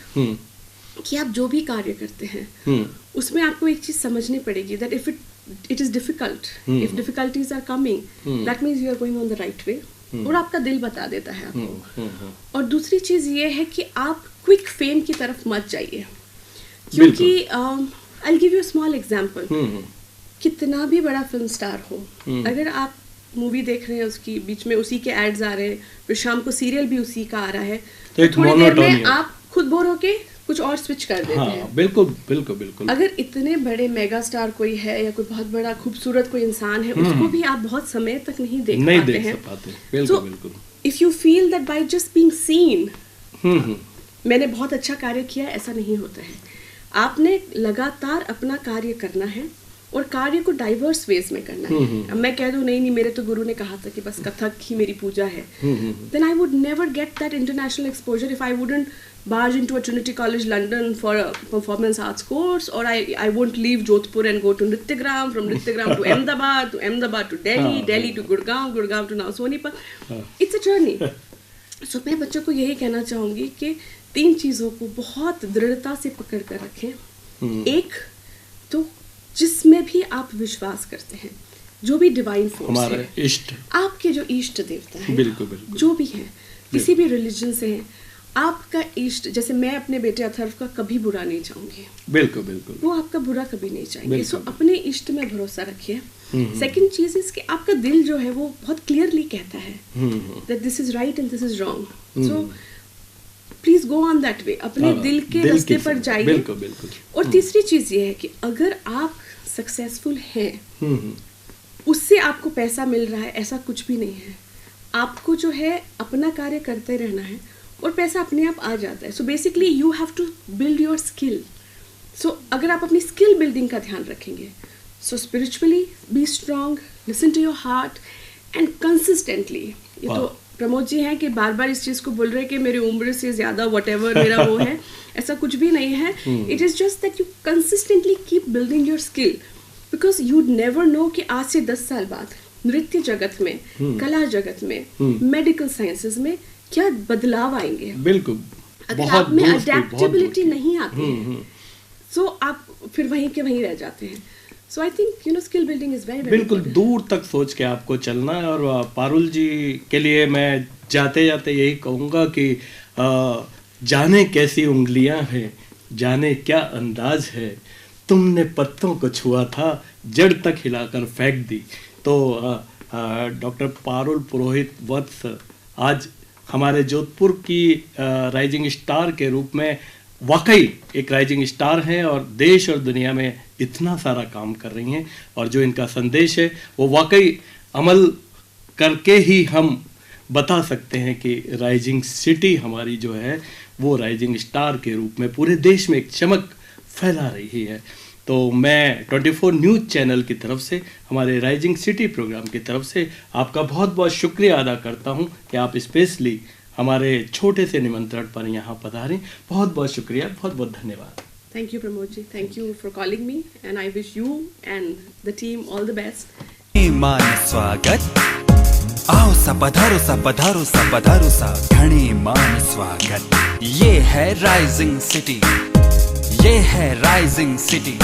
कि आप जो भी कार्य करते हैं उसमें आपको एक चीज समझनी पड़ेगी, that if it is difficult, if difficulties are coming, that means you are going on the right way, और आपका दिल बता देता है आपको। और दूसरी चीज ये है कि आप क्विक फेम की तरफ मत जाइए, क्योंकि I will give you a small example. कितना भी बड़ा फिल्म स्टार हो, अगर आप मूवी देख रहे हैं उसकी बीच में उसी के एड्स आ रहे हैं, फिर शाम को सीरियल भी उसी का आ रहा है, तो एक थोड़ी देर में मोनोटोनी है। आप खुद बोर होके कुछ और स्विच कर देते हैं। हाँ बिल्कुल बिल्कुल बिल्कुल। अगर इतने बड़े मेगा स्टार कोई है या कोई बहुत बड़ा खूबसूरत कोई इंसान है, उसको भी आप बहुत समय तक नहीं देख पाते हैं। बिल्कुल बिल्कुल। If you feel that by just being seen मैंने बहुत अच्छा कार्य किया, ऐसा नहीं होता है। आपने लगातार अपना कार्य करना है और कार्य को डाइवर्स वेज में करना है। अब मैं कह दूं नहीं मेरे तो गुरु ने कहा था कि बस कथक ही मेरी पूजा है, then I would never get that international exposure if I wouldn't barge into a Trinity College London for a performance arts course, or I won't leave Jodhpur and go to Nrityagram, from Nrityagram to Ahmedabad to Delhi, Delhi to Gurgaon to now Sonipat. It's a journey. So मैं बच्चों को यही कहना चाहूँगी कि 3 चीज़ों को बहुत दृढ़ता से पकड़ कर रखें। एक तो जिसमें भी आप विश्वास करते हैं, जो भी डिवाइन फोर्स है, इष्ट, आपके जो इष्ट देवता है, बिल्कुल बिल्कुल, जो भी है, किसी भी रिलीजन से है, आपका इष्ट, जैसे मैं अपने बेटे अथर्व का कभी बुरा नहीं चाहूंगी, बिल्कुल बिल्कुल, वो आपका बुरा कभी नहीं चाहेंगे। सो अपने इष्ट में भरोसा रखिए। सेकंड चीज इज कि आपका दिल जो है वो बहुत क्लियरली कहता है that this is right and this is wrong, so please go on that way, अपने दिल के रास्ते पर जाइए। बिल्कुल बिल्कुल। और तीसरी चीज ये है कि अगर आप सक्सेसफुल हैं, उससे आपको पैसा मिल रहा है, ऐसा कुछ भी नहीं है। आपको जो है अपना कार्य करते रहना है और पैसा अपने आप आ जाता है। So basically you have to build your skill. So अगर आप अपनी स्किल बिल्डिंग का ध्यान रखेंगे, so spiritually be strong, listen to your heart and consistently. ये तो प्रमोद जी हैं कि बार बार इस चीज़ को बोल रहे हैं कि मेरी उम्र से ज़्यादा whatever मेरा वो है, ऐसा कुछ भी नहीं है। It is just that you consistently keep building your skill, because you never know कि आज से 10 साल बाद नृत्य जगत में, कला जगत में, मेडिकल साइंसेज में क्या बदलाव आएंगे। बिल्कुल। अगर आप में अडेप्टेबिलिटी नहीं आती है, सो आप फिर वहीं के वहीं रह जाते हैं। So I think skill building is very बिल्कुल दूर तक सोच के आपको चलना है। और पारुल जी के लिए मैं जाते जाते यही कहूँगा कि जाने कैसी उंगलियां हैं, जाने क्या अंदाज है, तुमने पत्तों को छुआ था, जड़ तक हिलाकर फेंक दी। तो डॉक्टर पारुल पुरोहित वत्स आज हमारे जोधपुर की राइजिंग स्टार के रूप में वाकई एक राइजिंग स्टार हैं और देश और दुनिया में इतना सारा काम कर रही हैं। और जो इनका संदेश है वो वाकई अमल करके ही हम बता सकते हैं कि राइजिंग सिटी हमारी जो है वो राइजिंग स्टार के रूप में पूरे देश में एक चमक फैला रही है। तो मैं 24 न्यूज़ चैनल की तरफ से, हमारे राइजिंग सिटी प्रोग्राम की तरफ से आपका बहुत बहुत शुक्रिया अदा करता हूं कि आप स्पेशली हमारे छोटे से निमंत्रण पर यहाँ पधारें। बहुत बहुत शुक्रिया, बहुत बहुत धन्यवाद। Thank you Pramod ji, thank you for calling me and I wish you and the team all the best. मान स्वागत, आओ सा पधारो सा पधारो सा पधारो सा, घणे मान स्वागत। ये है राइजिंग सिटी, ये है राइजिंग सिटी।